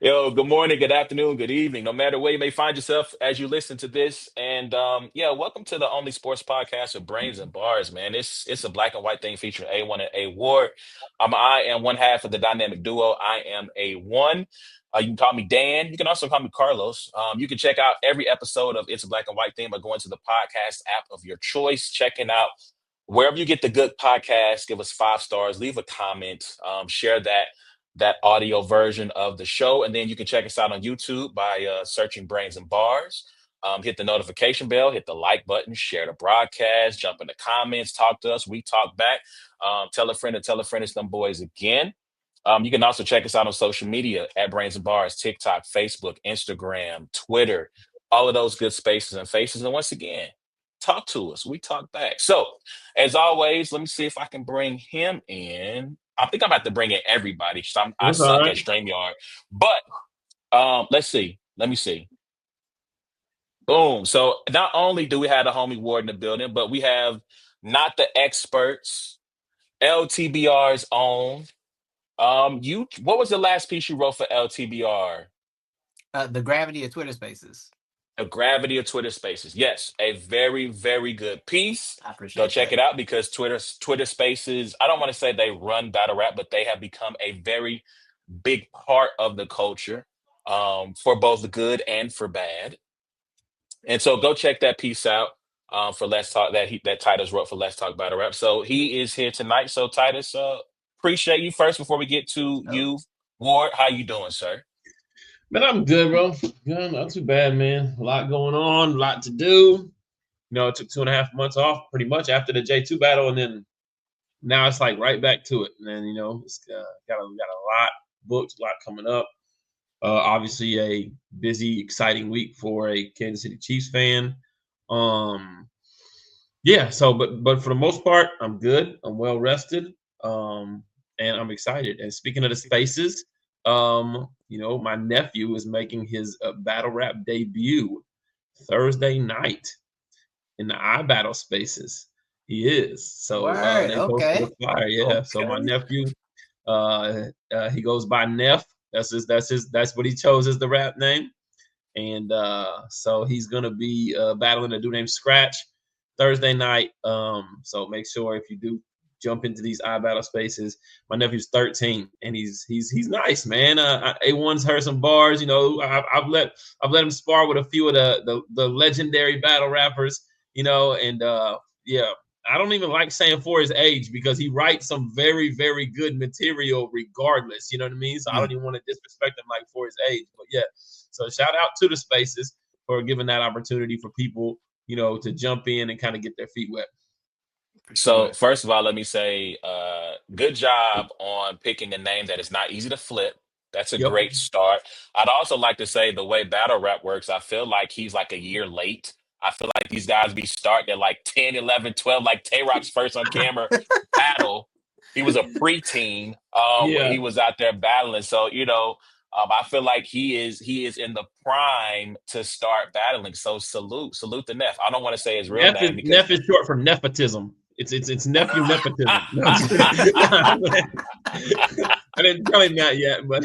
Yo, good morning, good afternoon, good evening, no matter where you may find yourself as you listen to this. And yeah, welcome to the only sports podcast with brains and bars, man. It's a black and white thing featuring A1 and A Ward. I am one half of the dynamic duo. I am A1. You can call me Dan. You can also call me Carlos. You can check out every episode of It's a Black and White Thing by going to the podcast app of your choice, checking out wherever you get the good podcast. Give us 5 stars, leave a comment, share that audio version of the show. And then you can check us out on YouTube by searching Brains and Bars. Hit the notification bell, hit the like button, share the broadcast, jump in the comments, talk to us. We talk back. Tell a friend to tell a friend it's them boys again. You can also check us out on social media at Brains and Bars, TikTok, Facebook, Instagram, Twitter, all of those good spaces and faces. And once again, talk to us. We talk back. So, as always, let me see if I can bring him in. I think I'm about to bring in everybody. So I That's all suck at right. StreamYard. But let's see. Let me see. Boom. So not only do we have the homie Ward in the building, but we have not the experts, LTBR's own. You what was the last piece you wrote for LTBR? The gravity of Twitter Spaces. The gravity of Twitter Spaces. Yes, a very, very good piece. I Go appreciate check that. it out because Twitter Spaces, I don't want to say they run battle rap, but they have become a very big part of the culture, for both the good and for bad. And so go check that piece out, for Let's Talk that Titus wrote for Let's Talk Battle Rap. So he is here tonight. So Titus, appreciate you first before we get to Oh, you. Ward, how you doing, sir? Man, I'm good, bro. Yeah, not too bad, man. A lot going on, a lot to do. I took 2.5 months off pretty much after the J2 battle, and then now it's like right back to it. And it's got a lot booked, a lot coming up. Obviously, a busy, exciting week for a Kansas City Chiefs fan. Yeah. So, but for the most part, I'm good. I'm well rested. And I'm excited. And speaking of the spaces, my nephew is making his battle rap debut Thursday night in the iBattle spaces. He is. So word. they posted a Okay. flyer. Yeah. So my Okay. nephew, he goes by Neff. That's what he chose as the rap name. And so he's gonna be battling a dude named Scratch Thursday night. So make sure if you do jump into these iBattle spaces. My nephew's 13, and he's nice, man. A1's heard some bars. I've let him spar with a few of the legendary battle rappers. And yeah, I don't even like saying for his age because he writes some very, very good material regardless. You know what I mean? So I don't even want to disrespect him like for his age. But yeah, so shout out to the spaces for giving that opportunity for people, to jump in and kind of get their feet wet. For So sure. first of all, let me say, good job on picking a name that is not easy to flip. That's a Yep. great start. I'd also like to say the way battle rap works, I feel like he's like a year late. I feel like these guys be starting at like 10, 11, 12, like Tay-Rock's first on camera battle. He was a preteen when Yeah. he was out there battling. So, I feel like he is in the prime to start battling. So salute the Neff. I don't want to say his real Neff is name because Neff is short for nepotism. It's nephew nepotism. No, I'm just kidding. I didn't tell him that yet, but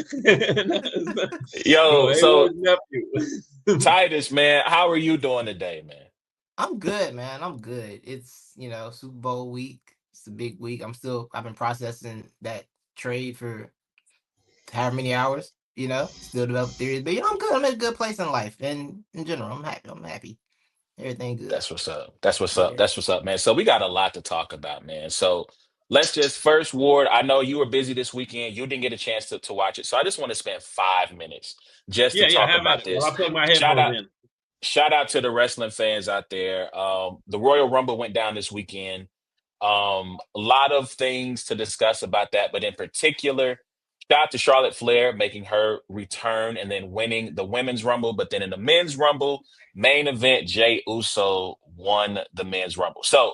Yo, so A1's nephew. Titus, man, how are you doing today, man? I'm good, man. I'm good. It's Super Bowl week. It's a big week. I've been processing that trade for however many hours. Still developing theories, but I'm good. I'm in a good place in life, and in general, I'm happy. I'm happy. Everything good. That's what's up. That's what's up. Yeah. That's what's up, man. So we got a lot to talk about, man. So let's just first, Ward. I know you were busy this weekend. You didn't get a chance to watch it. So I just want to spend 5 minutes just to Yeah. talk Have at about it. While this. I plug my Shout headphones out, in. shout out to the wrestling fans out there. The Royal Rumble went down this weekend. A lot of things to discuss about that, but in particular, shout out to Charlotte Flair making her return and then winning the women's rumble. But then in the men's rumble, main event, Jay Uso won the men's rumble. So,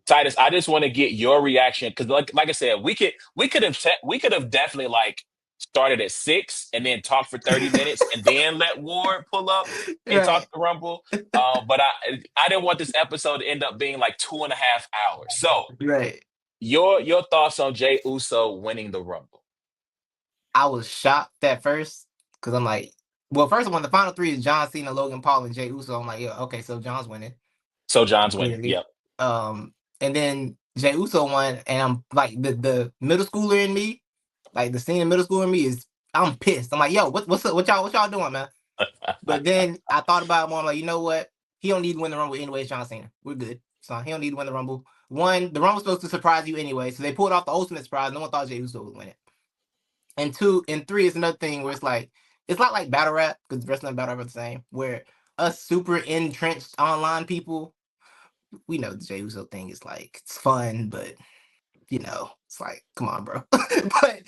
Titus, I just want to get your reaction because, like I said, we could have definitely like started at 6 and then talked for 30 minutes and then let Ward pull up and Right. talk the rumble. But I didn't want this episode to end up being like 2.5 hours. So Right. your thoughts on Jay Uso winning the Rumble? I was shocked at first because I'm like, well, first one, the final three is John Cena, Logan Paul, and Jey Uso. I'm like, yeah, okay, so John's winning. So John's winning. Clearly. Yep. And then Jey Uso won, and I'm like, the middle schooler in me, like the senior middle schooler in me I'm pissed. I'm like, yo, what's up? What y'all doing, man? But then I thought about it more. I'm like, you know what? He don't need to win the Rumble anyway. It's John Cena. We're good. So he don't need to win the Rumble. One, the Rumble's supposed to surprise you anyway, so they pulled off the ultimate surprise. No one thought Jey Uso would win it. And two, and three is another thing where it's not like battle rap, because wrestling and battle rap are the same, where us super entrenched online people, we know the Jey Uso thing is like, it's fun, but it's like, come on, bro. But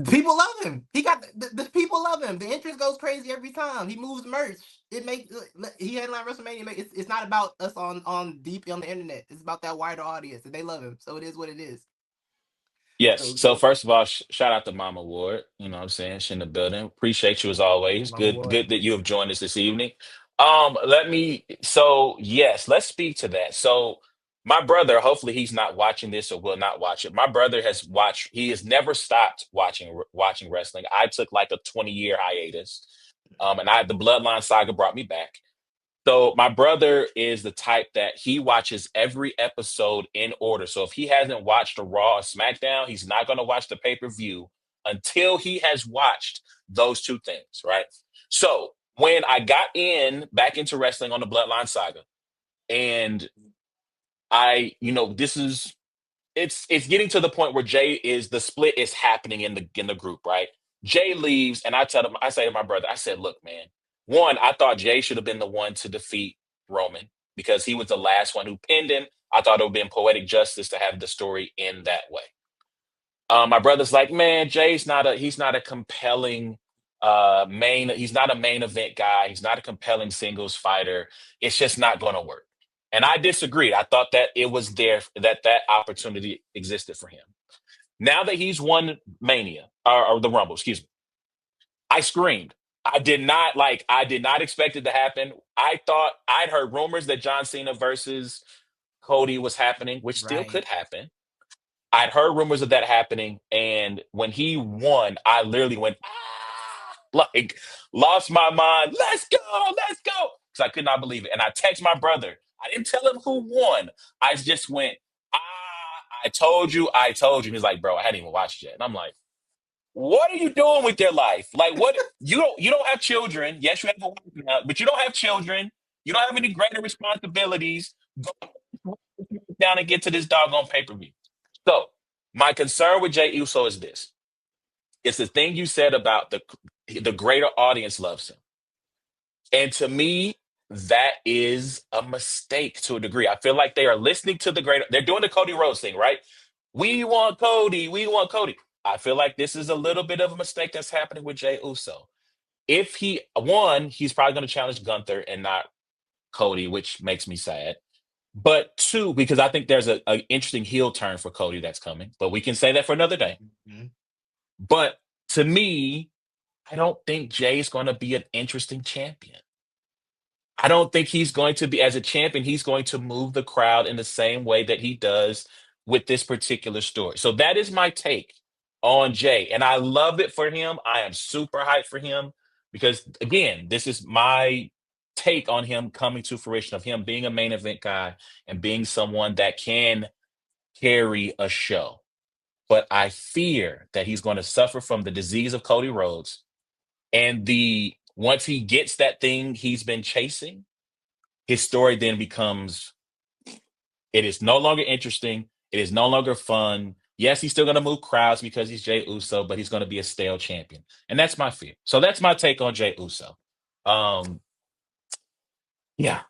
people love him. He got the people love him. The interest goes crazy every time he moves merch. He headline WrestleMania. It's not about us on deep on the internet. It's about that wider audience, and they love him. So it is what it is. Yes. So first of all, shout out to Mama Ward. You know what I'm saying? She's in the building. Appreciate you as always. Mama Good, Ward. good that you have joined us this evening. Yes, let's speak to that. So my brother, hopefully he's not watching this or will not watch it. My brother he has never stopped watching wrestling. I took like a 20-year hiatus. And the Bloodline saga brought me back. So my brother is the type that he watches every episode in order. So if he hasn't watched a Raw or SmackDown, he's not going to watch the pay-per-view until he has watched those two things, right? So when I got back into wrestling on the Bloodline saga, and it's getting to the point where the split is happening in the group, right? Jay leaves, and I say to my brother, I said, look, man, one, I thought Jay should have been the one to defeat Roman because he was the last one who pinned him. I thought it would have been poetic justice to have the story end that way. My brother's like, man, he's not a compelling he's not a main event guy. He's not a compelling singles fighter. It's just not going to work. And I disagreed. I thought that it was there, that opportunity existed for him. Now that he's won Mania or the Rumble, excuse me, I screamed. I did not expect it to happen. I thought I'd heard rumors that John Cena versus Cody was happening, which still could happen. I'd heard rumors of that happening, and when he won, I literally went, like, lost my mind. Let's go, because I could not believe it. And I text my brother. I didn't tell him who won. I just went, I told you. And he's like, bro, I hadn't even watched it yet. And I'm like, what are you doing with your life? Like, what? You don't have children. Yes, you have a wife now, but you don't have children. You don't have any greater responsibilities. Go down and get to this doggone pay-per-view. So my concern with Jey Uso is this. It's the thing you said about the greater audience loves him. And to me, that is a mistake to a degree. I feel like they are listening to they're doing the Cody Rhodes thing, right? We want Cody. We want Cody. I feel like this is a little bit of a mistake that's happening with Jey Uso. If he's probably going to challenge Gunther and not Cody, which makes me sad. But two, because I think there's an interesting heel turn for Cody that's coming, but we can say that for another day. Mm-hmm. But to me, I don't think Jay's going to be an interesting champion. I don't think he's going to be, as a champion, he's going to move the crowd in the same way that he does with this particular story. So that is my take on Jay. And I love it for him. I am super hyped for him because, again, this is my take on him coming to fruition, of him being a main event guy and being someone that can carry a show. But I fear that he's going to suffer from the disease of Cody Rhodes. And once he gets that thing he's been chasing, his story then becomes, it is no longer interesting. It is no longer fun. Yes, he's still going to move crowds because he's Jey Uso, but he's going to be a stale champion. And that's my fear. So that's my take on Jey Uso. Yeah.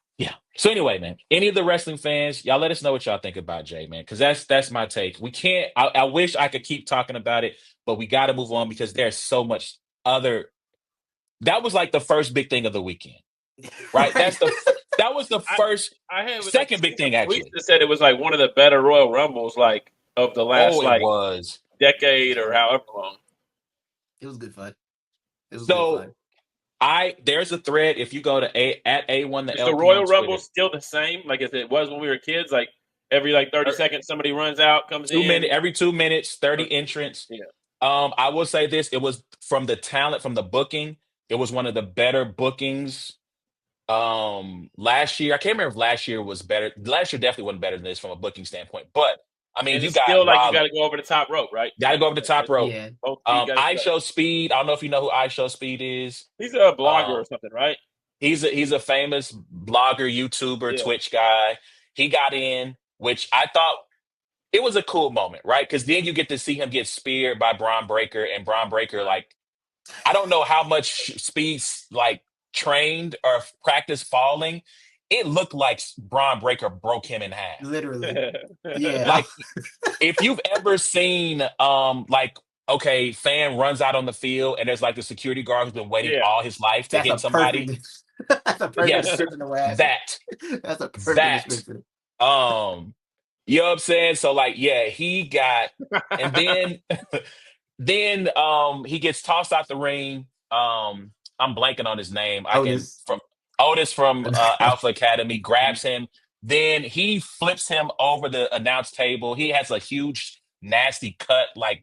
So anyway, man, any of the wrestling fans, y'all let us know what y'all think about Jay, man, because that's my take. We can't. I wish I could keep talking about it, but we got to move on because there's so much other. That was like the first big thing of the weekend, right? That was the first. Second big thing actually. We said it was like one of the better Royal Rumbles, like of the last decade or however long. It was good fun. It was good fun. There's a thread. If you go to @A1 the Royal Rumble still the same, like as it was when we were kids? Like every 30 seconds, somebody runs out, comes in. Every 2 minutes, 30 entrants. Yeah. I will say this: it was from the talent, from the booking. It was one of the better bookings last year. I can't remember if last year was better. Last year definitely wasn't better than this from a booking standpoint. But I mean, And you it's got still like you got Rollins. to go over the top rope, right? Got to go over the top rope. Yeah. Both feet got to I touch. Show Speed. I don't know if you know who I Show Speed is. He's a blogger Um, or something, right? he's a famous blogger, YouTuber, Yeah. Twitch guy. He got in, which I thought it was a cool moment, right? Because then you get to see him get speared by Braun Breaker, and Braun Breaker, like, I don't know how much Speed's like trained or practiced falling. It looked like Braun Breaker broke him in half. Literally. Yeah. Like, if you've ever seen like, okay, fan runs out on the field and there's like the security guard who's been waiting Yeah. all his life to That's a hit somebody. perfect that's a perfect Yes, description of what happened. that That's a perfect that description. you know what I'm saying? So like, yeah, he got, and then he gets tossed out the ring. I'm blanking on his name. I can Otis. from Otis from Alpha Academy grabs him. Then he flips him over the announce table. He has a huge nasty cut, like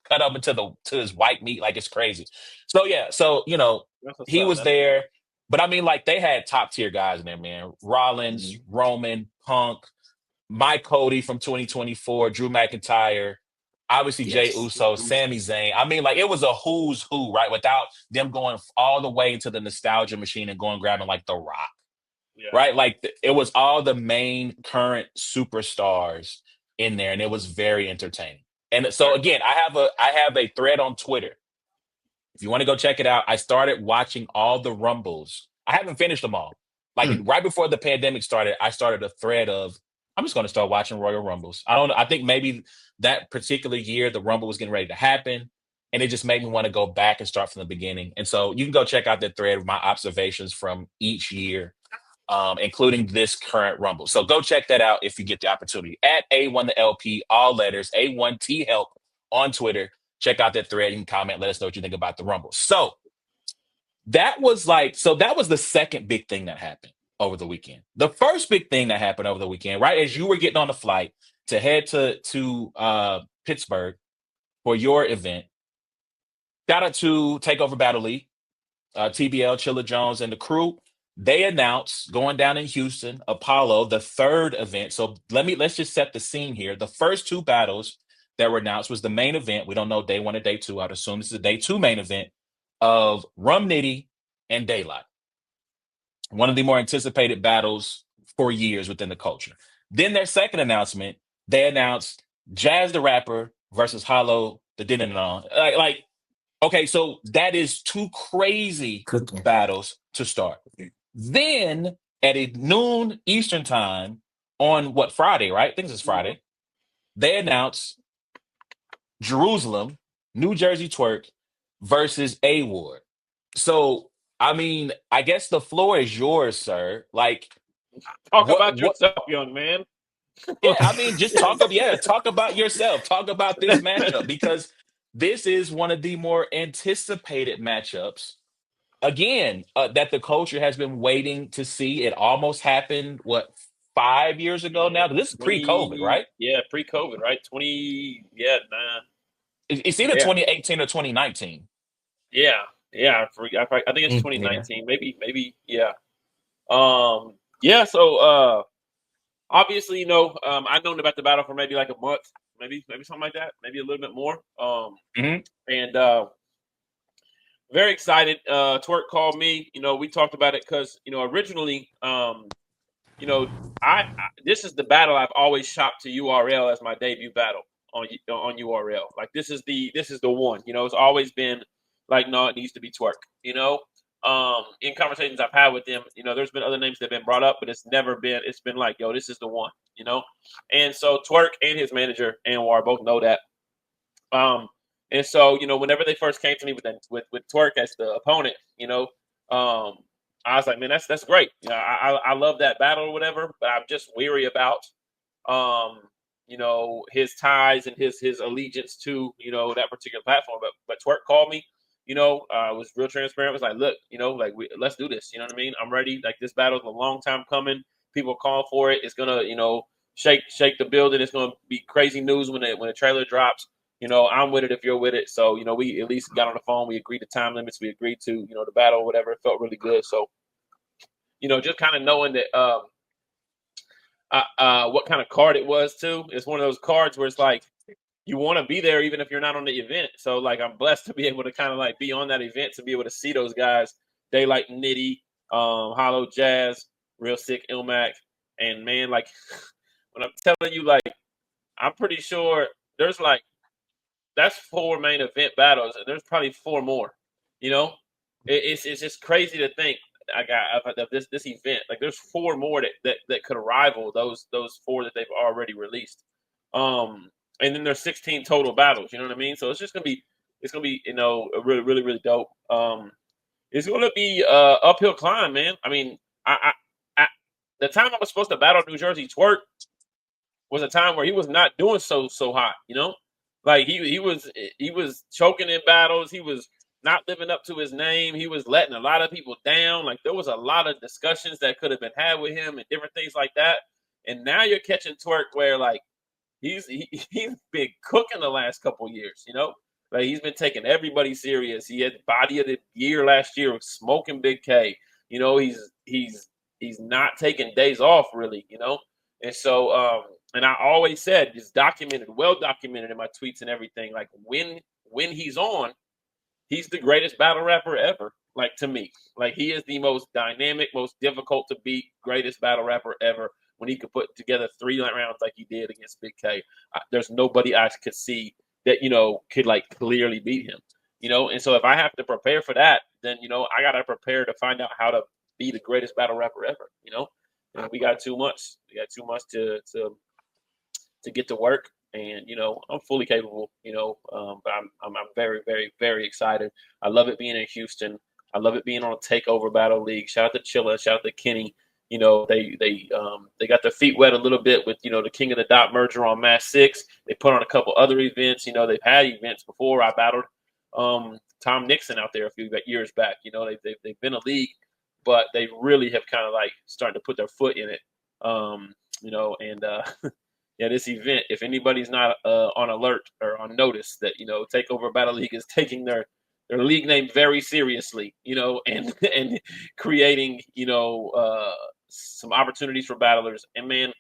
cut up into to his white meat, like it's crazy. So yeah, so you know, That's what's he up. was there. But I mean, like, they had top tier guys in there, man. Rollins, Roman, Punk, Mike Cody from 2024, Drew McIntyre, obviously Jay Yes. Uso, Sami Zayn. I mean, like, it was a who's who, right? Without them going all the way into the nostalgia machine and going grabbing like The Rock, Yeah. right? Like, it was all the main current superstars in there, and it was very entertaining. And so again, I have a thread on Twitter. If you want to go check it out, I started watching all the Rumbles. I haven't finished them all. Like, right before the pandemic started, I started a thread of, I'm just going to start watching Royal Rumbles. I don't know. I think maybe that particular year the Rumble was getting ready to happen, and it just made me want to go back and start from the beginning. And so you can go check out that thread of my observations from each year, including this current Rumble. So go check that out if you get the opportunity. At A1 the LP, all letters, A1T Help on Twitter. Check out that thread. You can comment. Let us know what you think about the Rumble. So that was the second big thing that happened over the weekend. The first big thing that happened over the weekend, right as you were getting on the flight to head to Pittsburgh for your event, shout out to Takeover Battle League, TBL, Chilla Jones, and the crew. They announced going down in Houston, Apollo, the third event. So let's just set the scene here. The first two battles that were announced was the main event. We don't know day one or day two. I'd assume this is a day two main event of Rum Nitty and Daylight. One of the more anticipated battles for years within the culture. Then their second announcement, they announced Jazz the Rapper versus Hollow the Din-Din-Don. Like, okay, so that is two crazy Cooking. battles to start. Then at a noon Eastern time on what, Friday, right? I think this is Friday. They announced Jerusalem, New Jersey Twork versus A Ward. So, I mean, I guess the floor is yours, sir. Like, Talk what about yourself, young man. yeah, I mean, just talk about yourself. Talk about this matchup, because this is one of the more anticipated matchups. Again, that the culture has been waiting to see. It almost happened, what, 5 years ago now? This is pre-COVID, right? Yeah, pre-COVID, right? 20. Yeah, nah. It's either 2018 or 2019. Yeah. I think it's Yeah. 2019. Maybe. Yeah. Yeah. So, obviously, I've known about the battle for maybe like a month, maybe something like that, maybe a little bit more. And very excited. Twerk called me. We talked about it because originally, I this is the battle I've always shopped to URL as my debut battle on URL. Like, this is the one. It's always been like, no, it needs to be Twerk. In conversations I've had with them, there's been other names that have been brought up, but it's been like, yo, this is the one. And so Twerk and his manager Anwar both know that. And so, whenever they first came to me with Twerk as the opponent, I was like, man, that's great. I love that battle or whatever, but I'm just weary about, his ties and his allegiance to, that particular platform. But Twerk called me, was real transparent. Was like, look, let's do this. You know what I mean? I'm ready. Like, this battle's a long time coming. People are calling for it. It's gonna, shake the building. It's gonna be crazy news when the trailer drops. I'm with it if you're with it. So, we at least got on the phone. We agreed to time limits. We agreed to, the battle or whatever. It felt really good. So, just kind of knowing that what kind of card it was too. It's one of those cards where it's like you want to be there even if you're not on the event. So like I'm blessed to be able to kind of like be on that event to be able to see those guys, Daylight Nitty, Hollow Jazz, Real Sick Ilmac, and man, like when I'm telling you, like I'm pretty sure there's like that's 4 main event battles, and there's probably 4 more. It's just crazy to think. I got of this event. Like there's 4 more that could rival those 4 that they've already released. And then there's 16 total battles. You know what I mean? So it's gonna be a really really really dope. It's gonna be uphill climb, man. I mean, I the time I was supposed to battle New Jerzey Twork was a time where he was not doing so hot. Like he was choking in battles. He was not living up to his name. He was letting a lot of people down. Like there was a lot of discussions that could have been had with him and different things like that. And now you're catching Twork where like he's been cooking the last couple years, Like he's been taking everybody serious. He had body of the year last year with smoking Big K. He's not taking days off really, And so and I always said it's well documented in my tweets and everything. Like when he's on, he's the greatest battle rapper ever. Like to me, like he is the most dynamic, most difficult to beat, greatest battle rapper ever. When he could put together 3 rounds like he did against Big K, there's nobody I could see that could like clearly beat him. And so if I have to prepare for that, then I gotta prepare to find out how to be the greatest battle rapper ever. And we got 2 months. We got 2 months to get to work. And I'm fully capable. But I'm very, very, very excited. I love it being in Houston. I love it being on a Takeover Battle League. Shout out to Chilla. Shout out to Kenny. They got their feet wet a little bit with the King of the Dot merger on Match 6. They put on a couple other events. They've had events before. I battled Tom Nixon out there a few years back. They've been a league, but they really have kind of like starting to put their foot in it. Yeah, this event, if anybody's not on alert or on notice that, Takeover Battle League is taking their league name very seriously, and creating, some opportunities for battlers. And, man,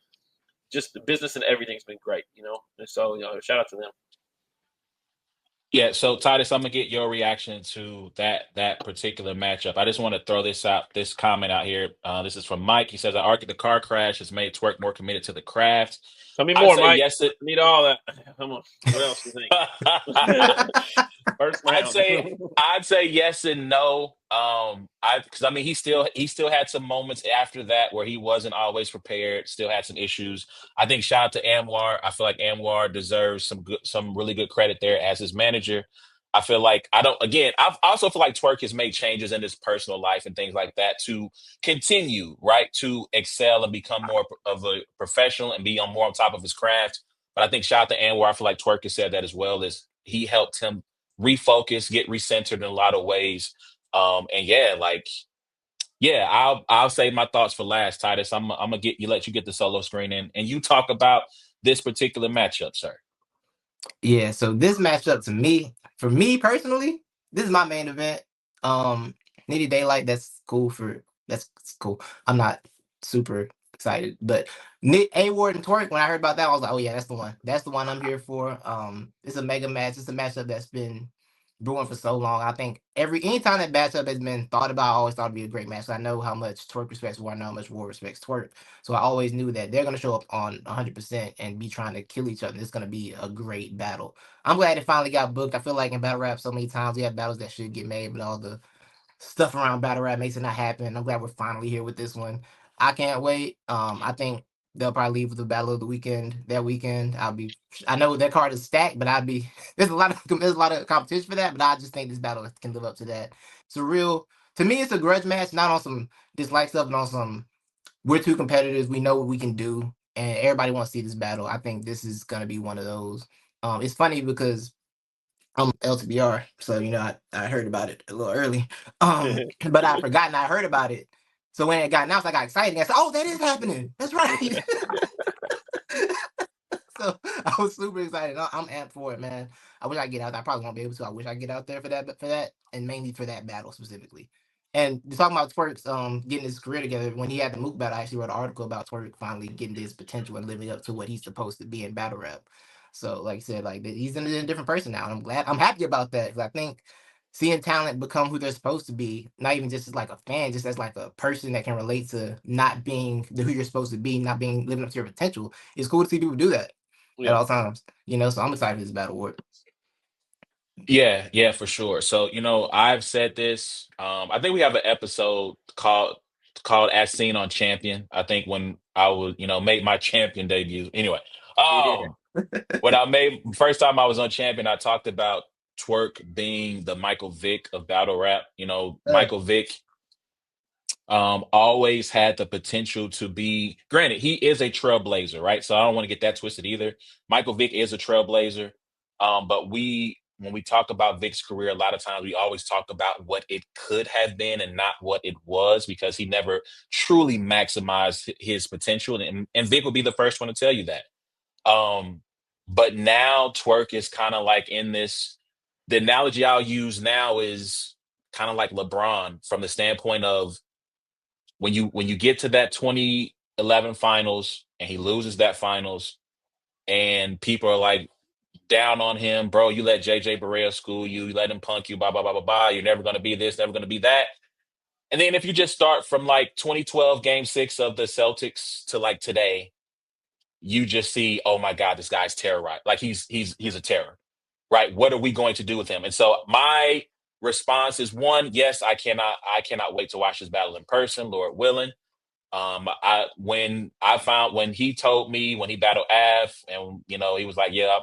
just the business and everything's been great, And so, shout out to them. Yeah, so Titus, I'm gonna get your reaction to that particular matchup. I just want to throw this comment out here. This is from Mike. He says, "I argue the car crash has made Twork more committed to the craft." Tell me I'd more, say Mike. yes. I need all that. Come on. What else do you think? First round. I'd say yes and no. Because I mean he still had some moments after that where he wasn't always prepared, still had some issues. I think shout out to Anwar. I feel like Anwar deserves some really good credit there as his manager. I feel like I also feel like Twork has made changes in his personal life and things like that to continue, right, to excel and become more of a professional and be more on top of his craft. But I think shout out to Anwar. I feel like Twork has said that as well, as he helped him refocus, get recentered in a lot of ways. And yeah, like, yeah, I'll save my thoughts for last, Titus. I'm gonna let you get the solo screen in and you talk about this particular matchup, sir. Yeah, so this matchup for me personally, this is my main event. Nitty Daylight, that's cool. I'm not super excited, but A Ward and Twork, when I heard about that, I was like, oh yeah, that's the one. That's the one I'm here for. It's a mega match. It's a matchup that's been brewing for so long. I think anytime that matchup has been thought about, I always thought it'd be a great match. So I know how much Twork respects War, I know how much War respects Twork. So I always knew that they're gonna show up on 100% and be trying to kill each other. It's gonna be a great battle. I'm glad it finally got booked. I feel like in battle rap, so many times we have battles that should get made, but all the stuff around battle rap makes it not happen. I'm glad we're finally here with this one. I can't wait. I think they'll probably leave with the battle of the weekend that weekend. I know their card is stacked, but there's a lot of competition for that, but I just think this battle can live up to that. To me, it's a grudge match, not on some dislike stuff, but on some we're two competitors, we know what we can do, and everybody wants to see this battle. I think this is gonna be one of those. It's funny because I'm LTBR, so I heard about it a little early. But I forgotten I heard about it. So when it got announced, I got excited. I said, "Oh, that is happening. That's right." So I was super excited. I'm amped for it, man. I wish I get out there. I probably won't be able to. I wish I get out there for that, and mainly for that battle specifically. And talking about Twerk's getting his career together, when he had the Mook battle, I actually wrote an article about Twerk finally getting to his potential and living up to what he's supposed to be in battle rap. So, like I said, like he's a different person now, and I'm happy about that because I think seeing talent become who they're supposed to be, not even just as like a fan, just as like a person that can relate to not being who you're supposed to be, not being living up to your potential. It's cool to see people do that at all times, So I'm excited for this battle war. Yeah, for sure. So, I've said this. I think we have an episode called As Seen on Champion. I think when I was, made my champion debut. Anyway, Yeah. when I made first time I was on Champion, I talked about Twerk being the Michael Vick of battle rap. Michael Vick always had the potential to be, granted, he is a trailblazer, right? So I don't want to get that twisted either. Michael Vick is a trailblazer. But when we talk about Vick's career, a lot of times we always talk about what it could have been and not what it was, because he never truly maximized his potential. And Vick will be the first one to tell you that. But now Twerk is kind of like in this, the analogy I'll use now is kind of like LeBron, from the standpoint of when you get to that 2011 finals and he loses that finals, and people are like down on him, bro, you let JJ Barea school you, let him punk you, blah blah blah blah blah, you're never going to be this, never going to be that. And then if you just start from like 2012 game 6 of the Celtics to like today, you just see, oh my God, this guy's terrorized. Like he's a terror, right? What are we going to do with him? And so my response is, one, yes, I cannot wait to watch this battle in person, Lord willing. When he told me when he battled Av, and he was like, yeah,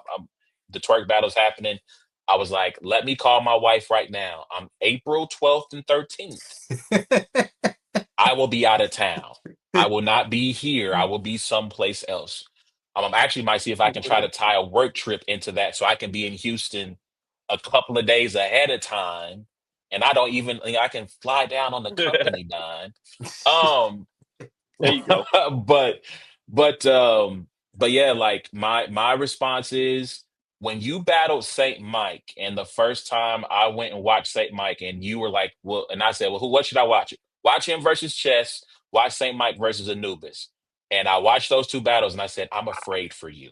the Twerk battle's happening. I was like, let me call my wife right now. I'm April 12th and 13th. I will be out of town. I will not be here. I will be someplace else. I actually might see if I can try to tie a work trip into that so I can be in Houston a couple of days ahead of time. And I don't even, I can fly down on the company dime. There you go. but yeah, like my response is, when you battled Saint Mike, and the first time I went and watched Saint Mike, and you were like, well, and I said, well, what should I watch? Watch him versus Chess, watch Saint Mike versus Anubis. And I watched those two battles and I said, I'm afraid for you.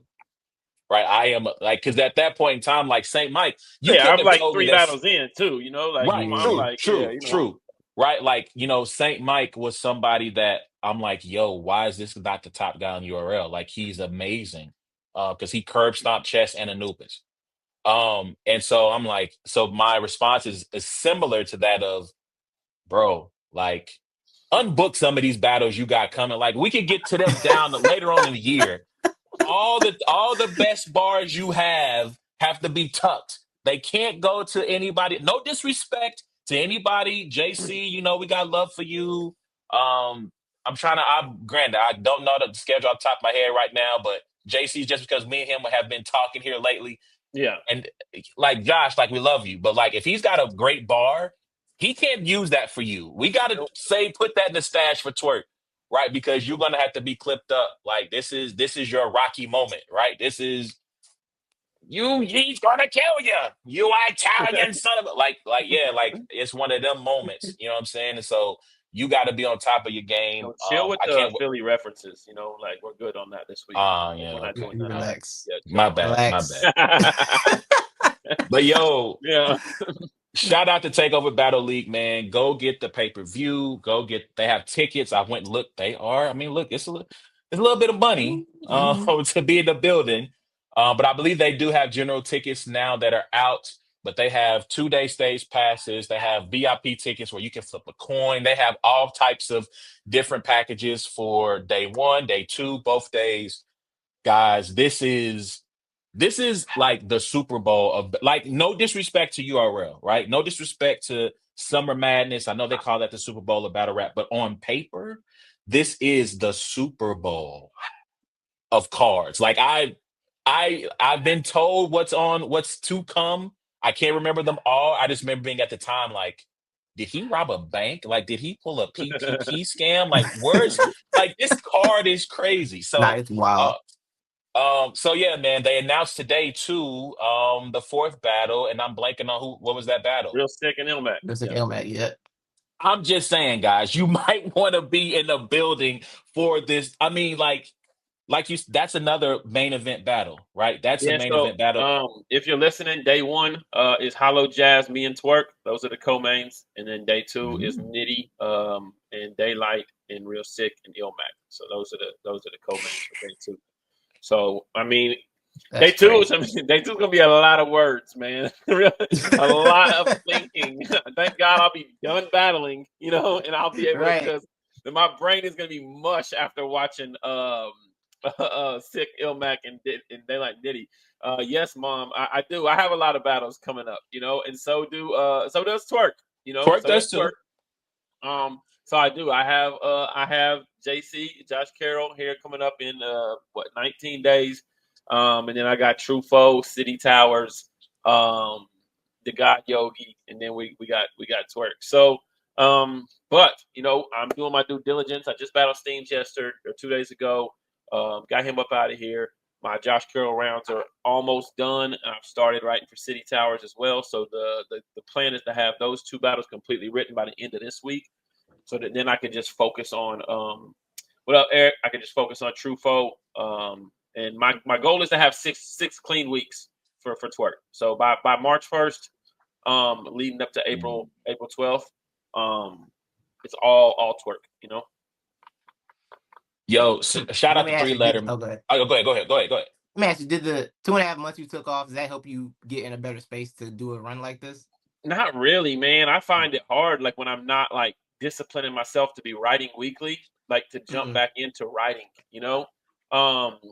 Right. I am, like, because at that point in time, like Saint Mike, you Yeah, couldn't I'm have like told me 3 that's battles in too. Like right. I'm Yeah. like, yeah, True. Right. Like, Saint Mike was somebody that I'm like, yo, why is this not the top guy on URL? Like, he's amazing. Because he curb stomped Chess and Anubis. And so I'm like, so my response is similar to that of, bro, like, unbook some of these battles you got coming. Like, we could get to them down later on in the year. All the best bars you have to be tucked. They can't go to anybody. No disrespect to anybody. JC, we got love for you. Granted, I don't know the schedule off the top of my head right now, but JC, just because me and him have been talking here lately, yeah. and like Josh, like, we love you, but like, if he's got a great bar, he can't use that for you. We got to put that in the stash for Twerk, right? Because you're gonna have to be clipped up. Like, this is your Rocky moment, right? This is you. He's gonna kill you. You Italian son of a yeah, like, it's one of them moments. You know what I'm saying? And so you got to be on top of your game. Chill with I the can't. Philly references. Like we're good on that this week. We're not doing that. Relax. Yeah, My bad. Relax. My bad. But yo, yeah. shout out to Takeover Battle League, man. Go get the pay-per-view. They have tickets. I went and looked. They are. I mean, look, it's a little bit of money to be in the building. But I believe they do have general tickets now that are out. But they have 2-day stage passes. They have VIP tickets where you can flip a coin. They have all types of different packages for day 1, day 2, both days. Guys, this is like the Super Bowl of, like, no disrespect to URL, right? No disrespect to Summer Madness. I know they call that the Super Bowl of battle rap, but on paper, this is the Super Bowl of cards. Like, I've been told what's to come. I can't remember them all. I just remember being at the time like, did he rob a bank? Like, did he pull a PPP scam? Like, where's like, this card is crazy. Nah, So it's wild. So yeah, man, they announced today too, the fourth battle, and I'm blanking on what was that battle. Real Sick and Ilmac. Looks like Yeah. LMAC, yeah. I'm just saying, guys, you might want to be in the building for this. I mean, that's another main event battle, right? That's a Yeah, main so event battle. if you're listening, day one is Hollow Jazz, me and Twerk. Those are the co-mains. And then day two is Mhm. Nitty, and Daylight and Real Sick and Ilmac. So those are the co-mains for day two. So I mean, day That's two is crazy. I mean, day two is gonna be a lot of words, man. A lot of thinking. Thank God I'll be done battling, and I'll be able to Right. because my brain is gonna be mush after watching Sick Ilmac and Daylight Nitty. Yes, Mom, I do. I have a lot of battles coming up, and so does Twerk, Twerk so does does Twerk. too. So I do. I have JC Josh Carroll here coming up in 19 days. And then I got Trufo, City Towers, the God Yogi, and then we got Twerk. So but I'm doing my due diligence. I just battled Steams yesterday or 2 days ago. Got him up out of here. My Josh Carroll rounds are almost done, and I've started writing for City Towers as well. So the plan is to have those two battles completely written by the end of this week, so that then I can just focus on what up, Eric? I can just focus on Trufo. And my goal is to have six clean weeks for Twerk. So by March 1st, leading up to April 12th, it's all Twerk. Yo, shout Let out me to ask three you, did letter. oh go ahead. Oh, go ahead. Let me ask you, did the 2.5 months you took off, does that help you get in a better space to do a run like this? Not really, man. I find it hard, like when I'm not like disciplining myself to be writing weekly, like to jump Mm-hmm. back into writing.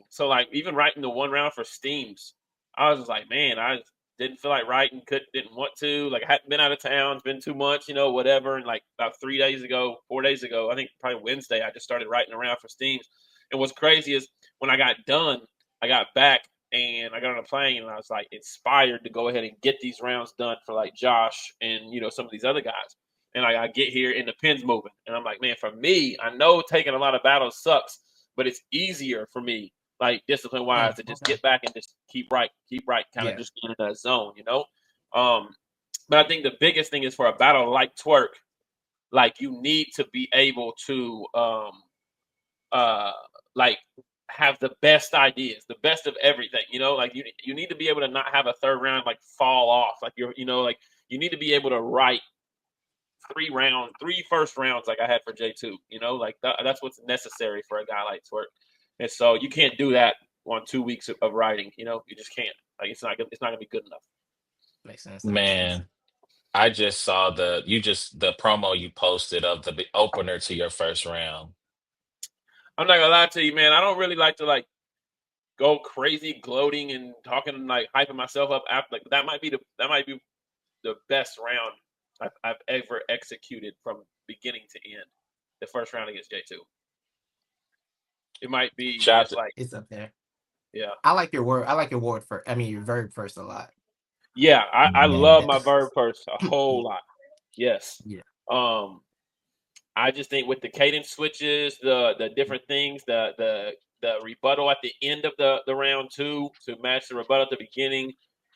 So like even writing the one round for Steams, I was just like, man, I didn't feel like writing, didn't want to. Like I hadn't been out of town, it's been 2 months, whatever. And like about 3 days ago, 4 days ago, I think probably Wednesday, I just started writing around for Steams. And what's crazy is when I got done, I got back and I got on a plane and I was like inspired to go ahead and get these rounds done for like Josh and some of these other guys. And I get here and the pen's moving, and I'm like, man, for me, I know taking a lot of battles sucks, but it's easier for me, like discipline wise, to just Okay. get back and just keep right, kind of Yeah. just get in that zone. Um, but I think the biggest thing is for a battle like Twerk, like you need to be able to uh like have the best ideas, the best of everything. Like you need to be able to not have a third round like fall off. Like like you need to be able to write three first rounds like I had for J2. Like that's what's necessary for a guy like Twerk. And so you can't do that on 2 weeks of writing. You just can't. Like it's not gonna be good enough. Makes sense. That makes sense. Man, I just saw the promo you posted of the opener to your first round. I'm not gonna lie to you, man. I don't really like to like go crazy gloating and talking and like hyping myself up after. Like that might be the best round I've ever executed from beginning to end. The first round against J2. It might be Shout out just to like, It's up there. yeah. I like your word. I like your word first. I mean, your verb first a lot. Yeah, I love Man. my verb first a whole lot. Yes. Yeah. Um, I just think with the cadence switches, the different things, the rebuttal at the end of the round two to match the rebuttal at the beginning,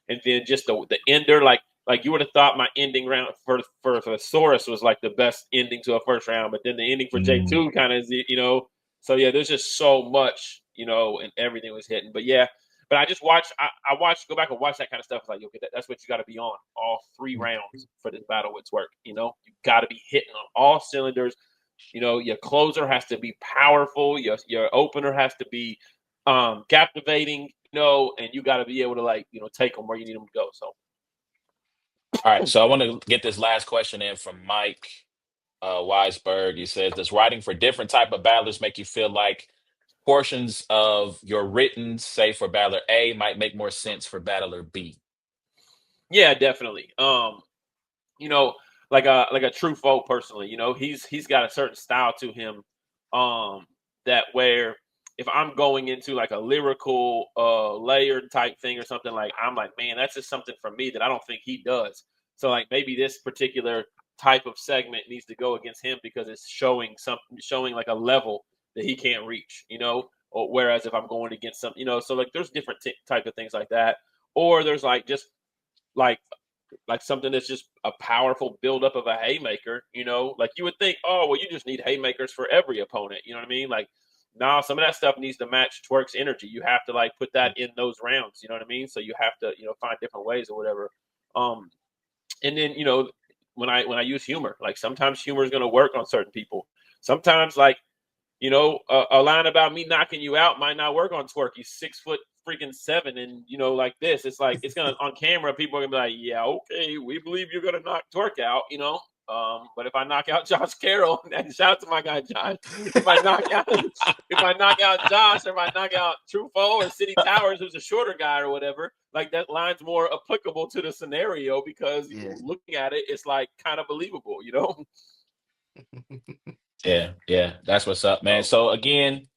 and then just the ender, like you would have thought my ending round for Thesaurus was like the best ending to a first round, but then the ending for Mm. J2 kind of so yeah, there's just so much, and everything was hitting. But yeah, but I just go back and watch that kind of stuff. It's like, okay, that's what you got to be on all three rounds for this battle with Twerk. You got to be hitting on all cylinders. Your closer has to be powerful. Your opener has to be captivating. And you got to be able to take them where you need them to go. So All right, so I want to get this last question in from Mike Weisberg. He says, "Does writing for different type of battlers make you feel like portions of your written, say for battler A, might make more sense for battler B?" yeah, definitely. Like a true foe personally, he's got a certain style to him, that where if I'm going into like a lyrical layered type thing or something, like I'm like, man, that's just something for me that I don't think he does. So like maybe this particular type of segment needs to go against him because it's showing like a level that he can't reach. Or whereas if I'm going against some, so like there's different type of things like that. Or there's like just like something that's just a powerful buildup of a haymaker. Like you would think, oh well, you just need haymakers for every opponent. You know what I mean? Like, nah, some of that stuff needs to match Twork's energy. You have to like put that in those rounds. You know what I mean? So you have to find different ways or whatever. And then when I use humor, like sometimes humor is going to work on certain people. Sometimes like a line about me knocking you out might not work on Twork. He's 6'7", and like this, it's like it's gonna on camera. People are gonna be like, yeah, okay, we believe you're gonna knock Twork out, But if I knock out Josh Carroll, and shout out to my guy Josh, if I knock out Josh, or if I knock out Truffaut or City Towers, who's a shorter guy or whatever, like that line's more applicable to the scenario because looking at it, it's like kind of believable, Yeah, that's what's up, man. So again,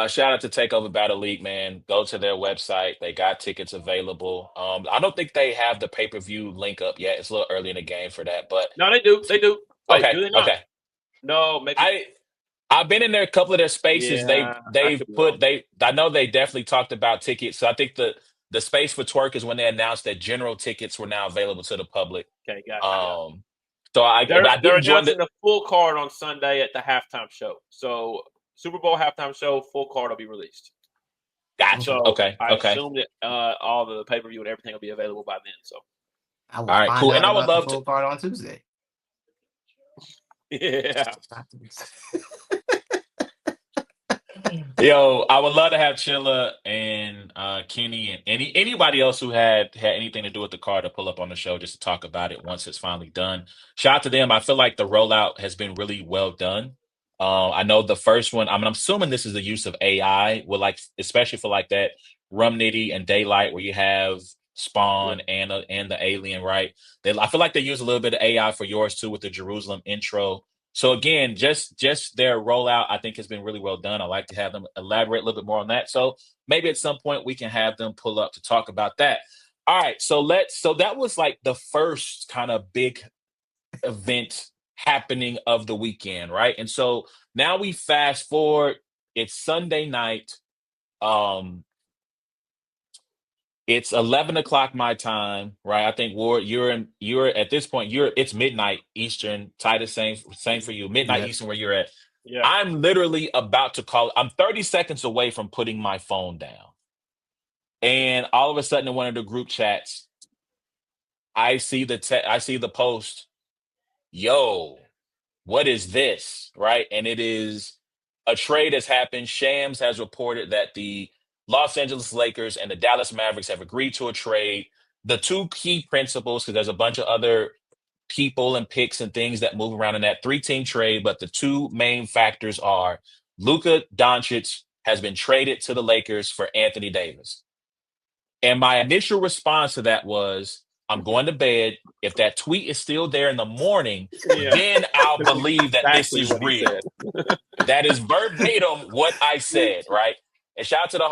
shout out to Takeover Battle League, man. Go to their website. They got tickets available. I don't think they have the pay-per-view link up yet. It's a little early in the game for that, but no, they do. They do. Wait, okay, do they not? okay. No, maybe. I've been in there a couple of their spaces. Yeah, I know they definitely talked about tickets. So I think the space for Twork is when they announced that general tickets were now available to the public. Okay, gotcha. So I they're did join announcing the full card on Sunday at the halftime show. So Super Bowl halftime show, full card will be released. Gotcha. So okay. I assume that all the pay-per-view and everything will be available by then. So I will find cool. out And I would about love the full card on Tuesday. Yeah. Yo, I would love to have Chilla and Kenny and anybody else who had anything to do with the card to pull up on the show just to talk about it once it's finally done. Shout out to them. I feel like the rollout has been really well done. I know the first one, I'm assuming this is the use of AI with like, especially for like that Rum Nitty and Daylight where you have Spawn and the alien, right? I feel like they use a little bit of AI for yours too with the Jerusalem intro. So again, just their rollout, I think has been really well done. I like to have them elaborate a little bit more on that. So maybe at some point we can have them pull up to talk about that. All right, so that was like the first kind of big event happening of the weekend, right? And so now we fast forward. It's Sunday night. It's 11 o'clock my time, right? I think Ward, you're at this point, it's midnight Eastern. Titus, same for you. Midnight Eastern where you're at. Yeah. I'm literally about to call. I'm 30 seconds away from putting my phone down. And all of a sudden in one of the group chats, I see the post, yo, what is this? Right? And it is a trade has happened. Shams has reported that the Los Angeles Lakers and the Dallas Mavericks have agreed to a trade. The two key principles, because there's a bunch of other people and picks and things that move around in that 3-team trade, but the two main factors are Luka Doncic has been traded to the Lakers for Anthony Davis. And my initial response to that was, I'm going to bed. If that tweet is still there in the morning, then I'll believe that exactly this is real. That is verbatim what I said, right? And shout out to the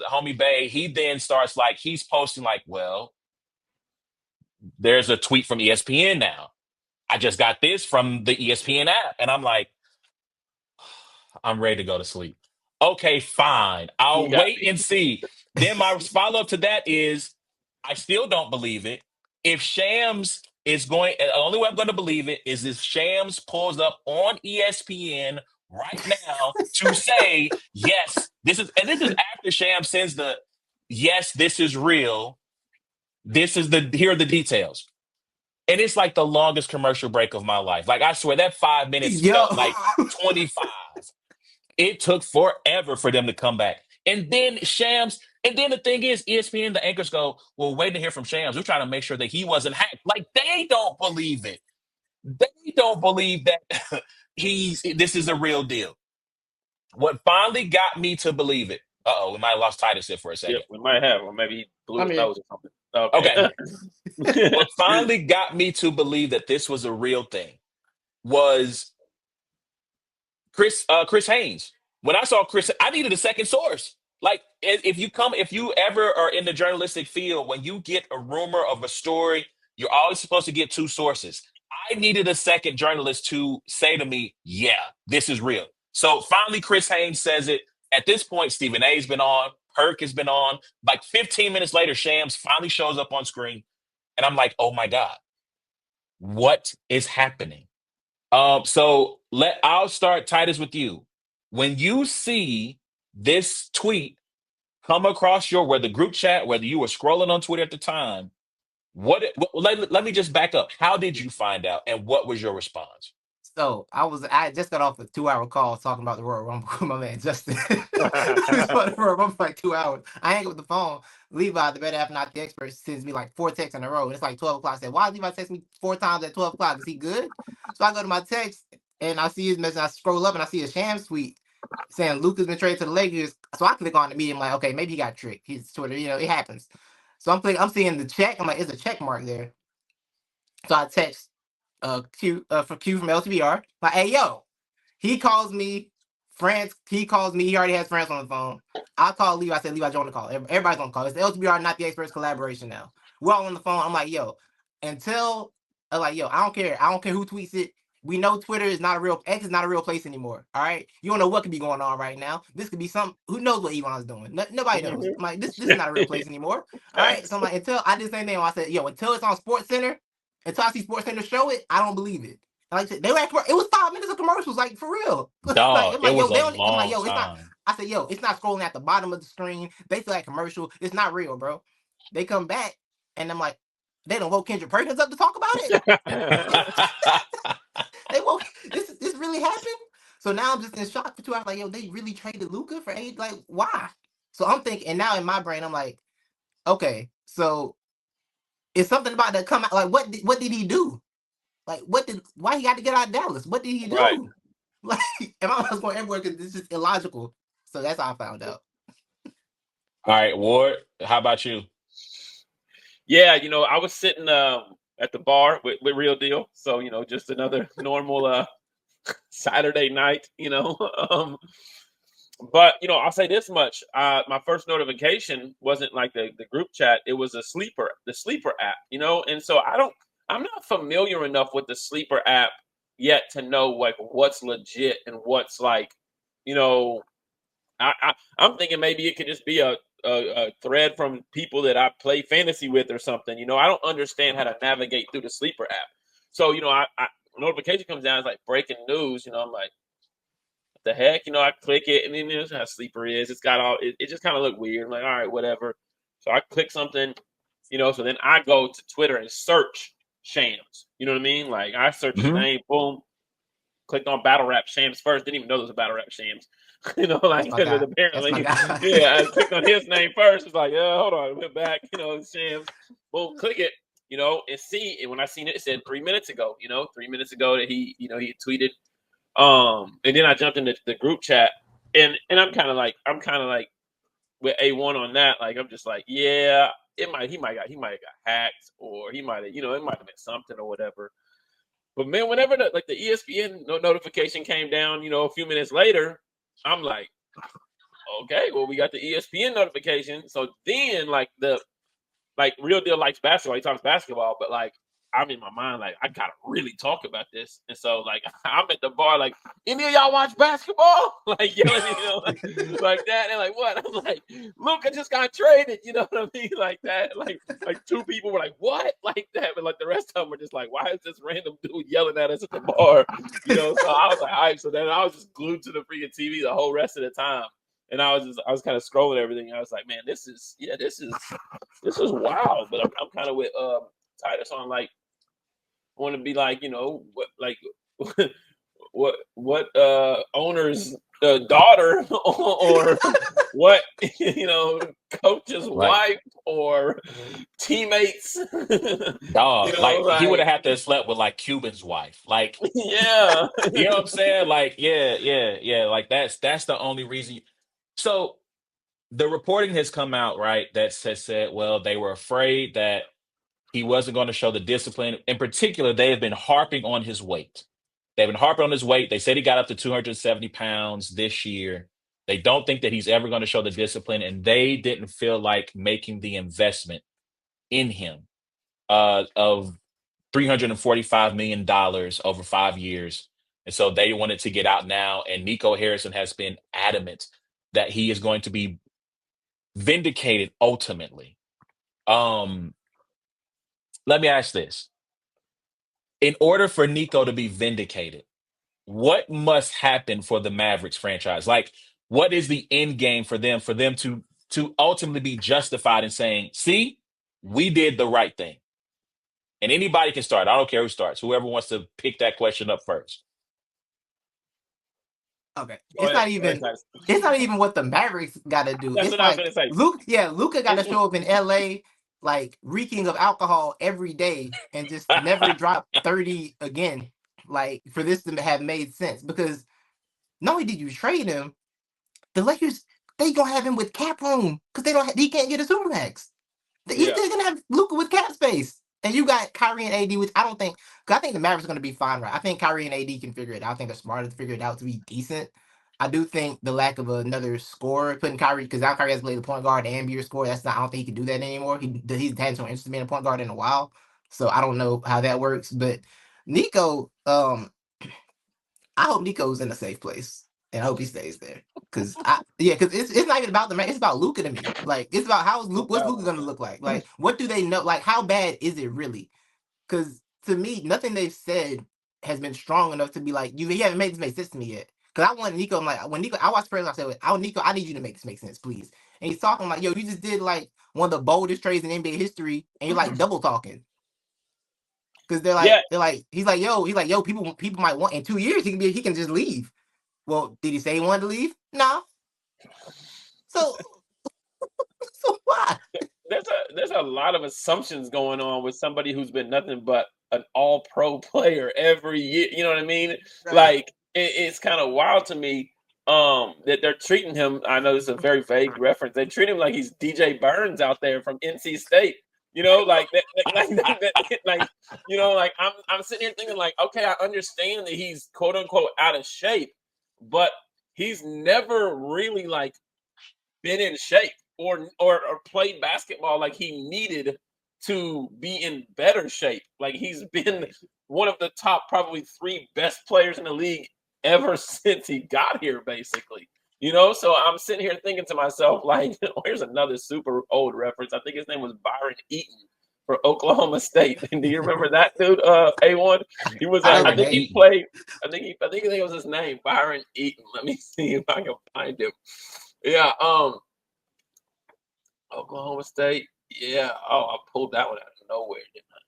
homie Bay. He then starts like, he's posting like, well, there's a tweet from ESPN now. I just got this from the ESPN app. And I'm like, I'm ready to go to sleep. Okay, fine. I'll wait and see. Then my follow-up to that is, I still don't believe it. If Shams is going, the only way I'm going to believe it is if Shams pulls up on ESPN right now to say, yes, this is after Shams sends the, yes, this is real. Here are the details. And it's like the longest commercial break of my life. Like, I swear that 5 minutes felt like 25. It took forever for them to come back. And then Shams, and then the thing is, ESPN, the anchors go, well, waiting to hear from Shams. We're trying to make sure that he wasn't hacked. Like, they don't believe it. They don't believe that this is a real deal. What finally got me to believe it, we might have lost Titus here for a second. Yeah, we might have, or maybe he blew his nose or something. Okay. What finally got me to believe that this was a real thing was Chris Haynes. When I saw Chris, I needed a second source. Like, if you ever are in the journalistic field, when you get a rumor of a story, you're always supposed to get two sources. I needed a second journalist to say to me, yeah, this is real. So finally, Chris Haynes says it. At this point, Stephen A's been on, Perk has been on. Like 15 minutes later, Shams finally shows up on screen. And I'm like, oh my God, what is happening? So I'll start Titus with you. When you see this tweet come across whether group chat, whether you were scrolling on Twitter at the time, let me just back up. How did you find out and what was your response? So I just got off a 2-hour call talking about the Royal Rumble with my man Justin. We was on the Royal Rumble for like 2 hours. I hang up the phone. Levi, the better half, not the expert, sends me like 4 texts in a row. And it's like 12 o'clock. I said, why Levi text me 4 times at 12 o'clock? Is he good? So I go to my text and I see his message. I scroll up and I see a Shams tweet saying Luka's been traded to the Lakers. So I click on the media. I'm like, okay, maybe he got tricked. His Twitter, it happens. So I'm seeing the check. I'm like, it's a check mark there. So I text Q from LTBR. Like, hey yo, he calls me. He calls me. He already has France on the phone. I call Levi. I said, Levi, join the call. Everybody's on the call. It's the LTBR, not the experts collaboration now. We're all on the phone. I'm like, yo, I don't care. I don't care who tweets it. We know Twitter is not a real X is not a real place anymore. All right, you don't know what could be going on right now. This could be some. Who knows what Elon's doing? Nobody knows. I'm like, this is not a real place anymore. All right, so I'm like, until I did the same thing. I said, yo, until it's on Sports Center, until I see Sports Center show it, I don't believe it. Like they were it was 5 minutes of commercials, like for real. Dog, I'm it like, yo, was they a don't. I'm like, long yo, it's not. time. I said, yo, it's not scrolling at the bottom of the screen. They feel like commercial. It's not real, bro. They come back and I'm like, they don't woke Kendrick Perkins up to talk about it. They woke this really happened. So now I'm just in shock for 2 hours. Like, yo, they really traded Luka for 8. Like, why? So I'm thinking, and now in my brain, I'm like, okay, so it's something about that come out. Like, what did he do? Like, why he got to get out of Dallas? What did he do? Right. Like, and I was going everywhere because this is illogical. So that's how I found out. All right, Ward, how about you? Yeah, I was sitting at the bar with Real Deal. So, just another normal Saturday night, But, I'll say this much. My first notification wasn't like the group chat. It was the Sleeper app, And so I'm not familiar enough with the Sleeper app yet to know like what's legit and what's like, I'm thinking maybe it could just be a thread from people that I play fantasy with or something. I don't understand how to navigate through the Sleeper app. So, I notification comes down, it's like breaking news. I'm like, what the heck? I click it and then there's how Sleeper is. It's got all, it just kind of looked weird. I'm like, all right, whatever. So I click something, so then I go to Twitter and search Shams. You know what I mean? Like I search his name, boom, clicked on Battle Rap Shams first. Didn't even know there was a Battle Rap Shams. Apparently, yeah, I clicked on his name first. It's like, yeah, hold on, went back, Shams, boom, click it, and see. And when I seen it, it said 3 minutes ago, 3 minutes ago that he tweeted. And then I jumped into the group chat, and I'm kind of like with A1 on that. Like I'm just like, yeah, he might have got hacked, or he might have, it might have been something or whatever. But man, whenever the ESPN notification came down, a few minutes later, I'm like, okay, well, we got the ESPN notification. So then, Real Deal likes basketball. He talks basketball, but I'm in my mind, like, I gotta really talk about this. And so, I'm at the bar, like, any of y'all watch basketball? Like, yelling, like that. And like, what? I'm like, Luka just got traded. You know what I mean? Like that. Like 2 people were like, what? Like that. But the rest of them were just like, why is this random dude yelling at us at the bar? So I was like, all right. So then I was just glued to the freaking TV the whole rest of the time. And I was kind of scrolling everything. I was like, man, this is wild. But I'm kind of with Titus on want to be what owner's daughter or what coach's wife or teammates. Dog, he would have had to have slept with Cuban's wife. Yeah. You know what I'm saying? Yeah. That's the only reason. So the reporting has come out, right, that has said, well, they were afraid that he wasn't going to show the discipline. In particular, they have been harping on his weight. They've been harping on his weight. They said he got up to 270 pounds this year. They don't think that he's ever going to show the discipline, and they didn't feel like making the investment in him of $345 million over 5 years. And so they wanted to get out now. And Nico Harrison has been adamant that he is going to be vindicated ultimately. Let me ask this. In order for Nico to be vindicated, what must happen for the Mavericks franchise? Like, what is the end game for them to ultimately be justified in saying, see, we did the right thing? And anybody can start. I don't care who starts. Whoever wants to pick that question up first. Okay. Go ahead, Titus. It's not even what the Mavericks gotta do. That's It's what I was like gonna say. Luca gotta show up in LA like reeking of alcohol every day and just never drop 30 again. Like for this to have made sense. Because not only did you trade him, the Lakers, they gonna have him with cap room because he can't get a supermax. He's Yeah. still gonna have Luca with cap space. And you got Kyrie and AD, which I don't think, because I think the Mavericks are gonna be fine, right? I think Kyrie and AD can figure it out. I think they're smart to figure it out to be decent. I do think the lack of another scorer, putting Kyrie, because now Kyrie has played the point guard and be your scorer. That's not, I don't think he can do that anymore. He's had no interest in being a point guard in a while. So I don't know how that works. But Nico, I hope Nico's in a safe place. And I hope he stays there. Because it's not even about the man, it's about Luca to me. Like it's about what's Luca gonna look like? Like what do they know? Like how bad is it really? Because to me, nothing they've said has been strong enough to be like, you haven't made this make sense to me yet. Because I want Nico, I'm like, when Nico, I watched Prayers, I said, Nico, I need you to make this make sense, please. And he's talking like, yo, you just did like one of the boldest trades in NBA history, and you're like double talking. Because he's like, yo, people might want in 2 years he can just leave. Well, did he say he wanted to leave? No. So why? There's a lot of assumptions going on with somebody who's been nothing but an all-pro player every year. You know what I mean? Right. Like it's kind of wild to me that they're treating him. I know this is a very vague reference. They treat him like he's DJ Burns out there from NC State. You know, like you know, like I'm sitting here thinking like, okay, I understand that he's quote unquote out of shape, but he's never really like been in shape or played basketball like he needed to be in better shape. Like he's been one of the top probably 3 best players in the league ever since he got here, basically. You know, so I'm sitting here thinking to myself, like, here's another super old reference. I think his name was Byron Eaton for Oklahoma State. And do you remember that dude? A1. He was. I think he played. I think it was his name, Byron Eaton. Let me see if I can find him. Yeah. Oklahoma State. Yeah. Oh, I pulled that one out of nowhere, didn't I?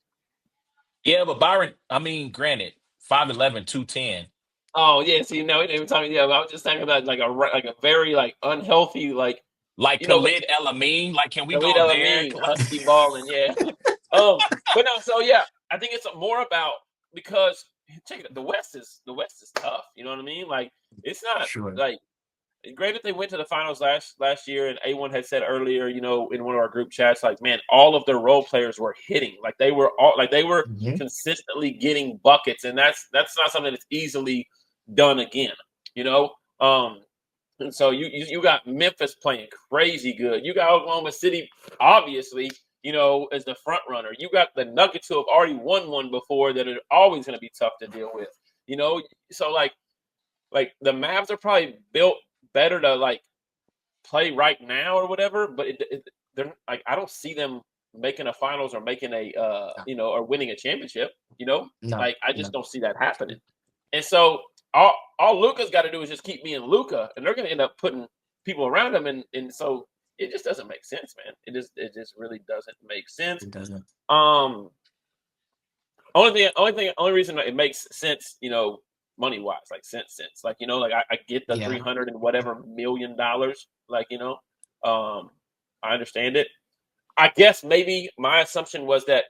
Yeah, but Byron, I mean, granted, 5'11", 210. Oh yeah, see, no, he didn't even tell me. Yeah, I was just thinking about like a very like unhealthy like Khalid El-Amin. Like, can we Khalid go there? El-Amin, husky balling, yeah. But no, so yeah, I think it's more about because check it, the West is tough. You know what I mean? Like it's not like granted they went to the finals last year, and A1 had said earlier, you know, in one of our group chats, like, man, all of their role players were hitting, like they were consistently getting buckets, and that's not something that's easily done again, you know. And so you got Memphis playing crazy good. You got Oklahoma City, obviously, you know, as the front runner. You got the Nuggets who have already won one before that are always going to be tough to deal with, you know. So like the Mavs are probably built better to like play right now or whatever, but they're like I don't see them making a finals or making a you know, or winning a championship, you know. Like I just don't see that happening. And so all Luka's got to do is just keep being Luka, and they're going to end up putting people around him, and so it just doesn't make sense, man. It just really doesn't make sense. It doesn't. Only reason it makes sense, you know, money wise, like sense, like, you know, like I get the $300 and whatever million, like, you know, I understand it. I guess maybe my assumption was that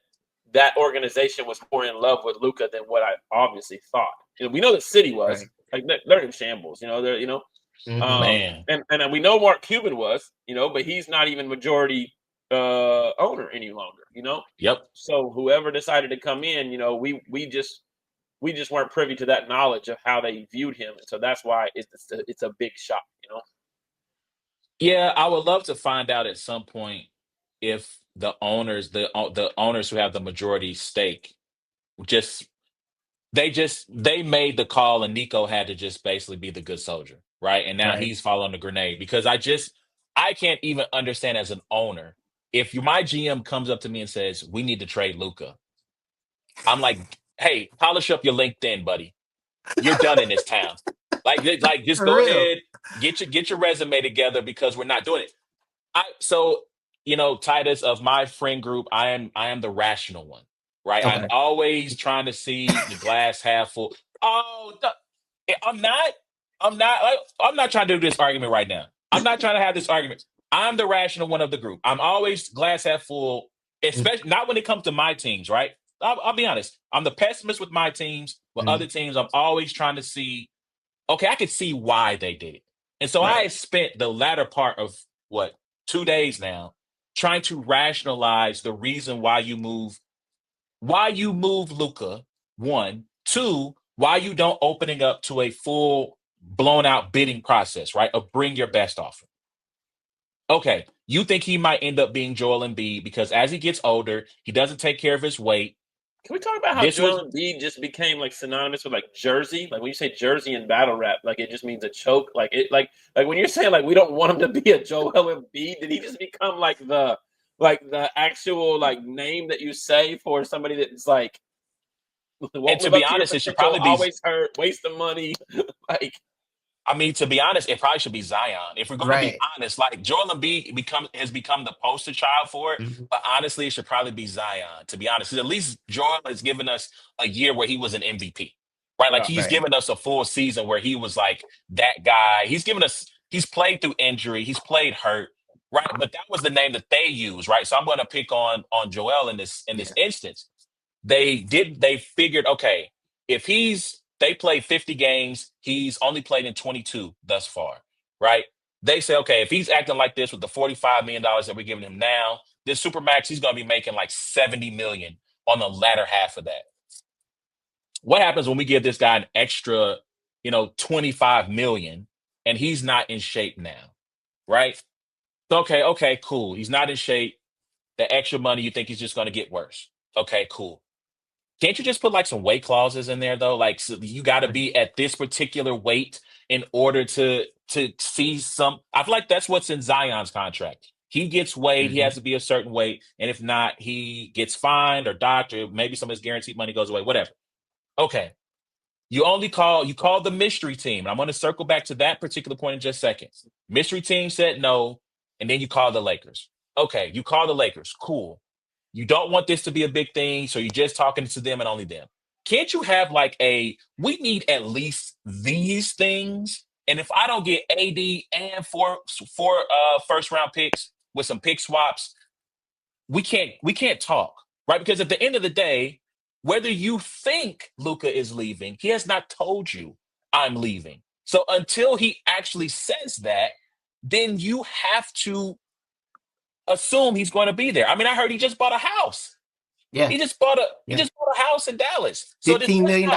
organization was more in love with Luka than what I obviously thought. You know, we know the city was like they're in shambles. You know, they're Man. And we know Mark Cuban was, you know, but he's not even majority owner any longer. You know. Yep. So whoever decided to come in, you know, we just weren't privy to that knowledge of how they viewed him, and so that's why it's a big shock. You know. Yeah, I would love to find out at some point if the owners who have the majority stake they made the call, and Nico had to just basically be the good soldier. right? And now Right. he's following the grenade because I can't even understand as an owner if my GM comes up to me and says we need to trade Luka. I'm like, hey, polish up your LinkedIn, buddy. You're done in this town. Like just For go real. ahead, get your resume together because we're not doing it. So Titus, of my friend group, I am the rational one, right? I'm Okay. always trying to see the glass half full. Oh, no, I'm not. I'm not trying to do this argument right now. I'm not trying to have this argument. I'm the rational one of the group. I'm always glass half full, Mm-hmm. especially not when it comes to my teams, right? I'll be honest. I'm the pessimist with my teams. With other teams, I'm always trying to see. Okay, I could see why they did it, and so I Right. spent the latter part of what 2 days now trying to rationalize the reason why you move Luca, one, two, why you don't opening up to a full blown out bidding process, right? Of bring your best offer. Okay, you think he might end up being Joel Embiid because as he gets older, he doesn't take care of his weight. Can we talk about how This was Joel Embiid just became like synonymous with like Jersey? Like when you say Jersey in battle rap, like it just means a choke. Like it, like when you're saying like we don't want him to be a Joel Embiid, did he just become like the actual like name that you say for somebody that's like and won't to live be up to your honest, it should potential, probably be always hurt, waste of money, like I mean, to be honest, it probably should be Zion. If we're going to be Right. honest, like Joel Embiid has become the poster child for it. Mm-hmm. But honestly, it should probably be Zion. To be honest, 'cause at least Joel has given us a year where he was an MVP, right? Like he's Right. given us a full season where he was like that guy. He's given us. He's played through injury. He's played hurt, right? But that was the name that they used, right? So I'm going to pick on Joel in this Yeah. instance. They figured, okay, if they played 50 games, he's only played in 22 thus far, right? They say, okay, if he's acting like this with the $45 million that we're giving him now, this supermax, he's going to be making like 70 million on the latter half of that. What happens when we give this guy an extra, 25 million and he's not in shape now, right? So, okay, cool. He's not in shape. The extra money, you think he's just going to get worse. Okay, cool. Can't you just put like some weight clauses in there though? Like so you got to be at this particular weight in order to see some. I feel like that's what's in Zion's contract. He gets weighed. He Mm-hmm. has to be a certain weight, and if not, he gets fined or docked, or maybe some of his guaranteed money goes away. Whatever. Okay. You call the mystery team. And I'm going to circle back to that particular point in just a second. Mystery team said no, and then you call the Lakers. Okay, you call the Lakers. Cool. You don't want this to be a big thing, so you're just talking to them and only them. Can't you have like we need at least these things? And if I don't get AD and four first round picks with some pick swaps, we can't talk, right? Because at the end of the day, whether you think Luca is leaving, he has not told you I'm leaving. So until he actually says that, then you have to assume he's going to be there. I mean, I heard he just bought a house. Yeah. He just bought a he Yeah. just bought a house in Dallas. So $15 million.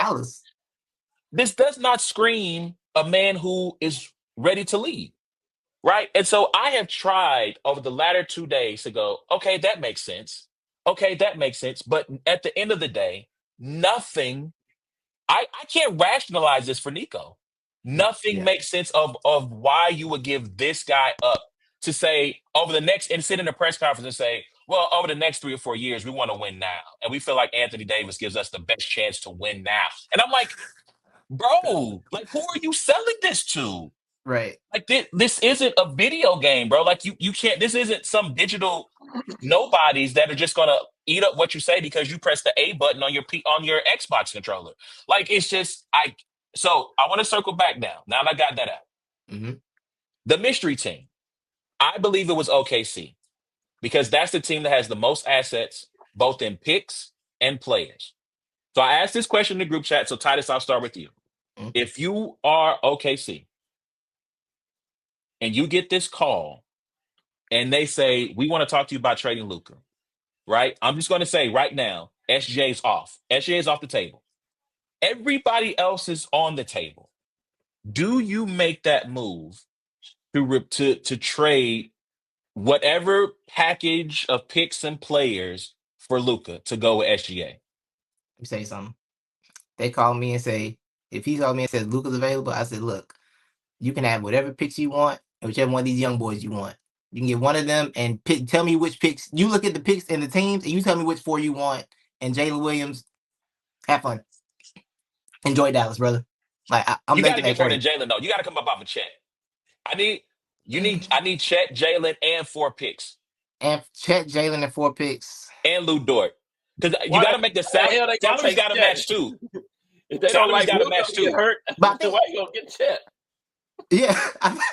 this does not scream a man who is ready to leave. Right. And so I have tried over the latter 2 days to go, okay, that makes sense. Okay, that makes sense. But at the end of the day, nothing, I can't rationalize this for Nico. Nothing Yeah. makes sense of why you would give this guy up to say over the next and sit in a press conference and say, well, over the next 3 or 4 years, we want to win now. And we feel like Anthony Davis gives us the best chance to win now. And I'm like, bro, like who are you selling this to? Right. Like this isn't a video game, bro. Like you can't. This isn't some digital nobodies that are just gonna eat up what you say because you press the A button on your Xbox controller. Like it's just I. So I want to circle back now. Now that I got that out, Mm-hmm. the mystery team. I believe it was OKC because that's the team that has the most assets, both in picks and players. So I asked this question in the group chat. So Titus, I'll start with you. Mm-hmm. If you are OKC and you get this call and they say, we want to talk to you about trading Luca, right? I'm just going to say right now, SJ's off. SJ is off the table. Everybody else is on the table. Do you make that move to trade whatever package of picks and players for Luca to go with SGA? Let me say something. They call me and say, if he called me and said Luca's available, I said, look, You can have whatever picks you want, and whichever one of these young boys you want. You can get one of them and tell me which picks. You look at the picks and the teams, and you tell me which 4 you want. And Jalen Williams, have fun. Enjoy Dallas, brother. Like I'm You got to making that get more than trade. Jalen though. You got to come up off a check. I need I need Chet, Jalen, and 4 picks, And Chet, Jalen, and 4 picks. and Lou Dort. Because you got Why to make the the hell they gonna salaries take got to Chet? match too. If they don't Salaries like got to Luka match to get too. hurt, But I then think, why you gonna get Chet? yeah, I think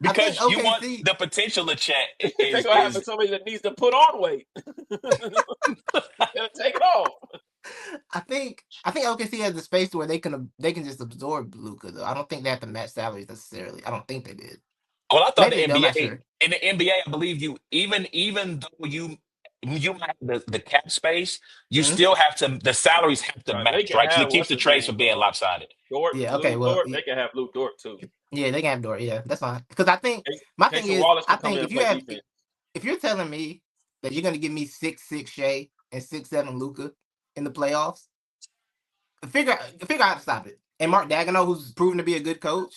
Because you want OKC. the potential of Chet They gonna have is somebody that needs to put on weight. Gotta take it off. I think OKC has the space to where they can just absorb Luka though. I don't think they have to match salaries necessarily. I don't think they did. well. I thought Maybe the they do. I'm not NBA sure. in the NBA, I believe you even though you have the cap space, you Mhm. still have to the salaries have to They match, can right? Because it have keeps what's the his trades name, from being lopsided. Dort, Yeah. Okay. Lou Well. Dort. They can have Lou Dort too. Yeah, they can have Dort. Yeah, that's fine. Because I think my thing Casey is, Wallace I can come think in and play defense. if you're telling me that you're gonna give me 6'6" Shea and 6'7" Luka in the playoffs, figure out how to stop it. And Mark Daigneault, who's proven to be a good coach.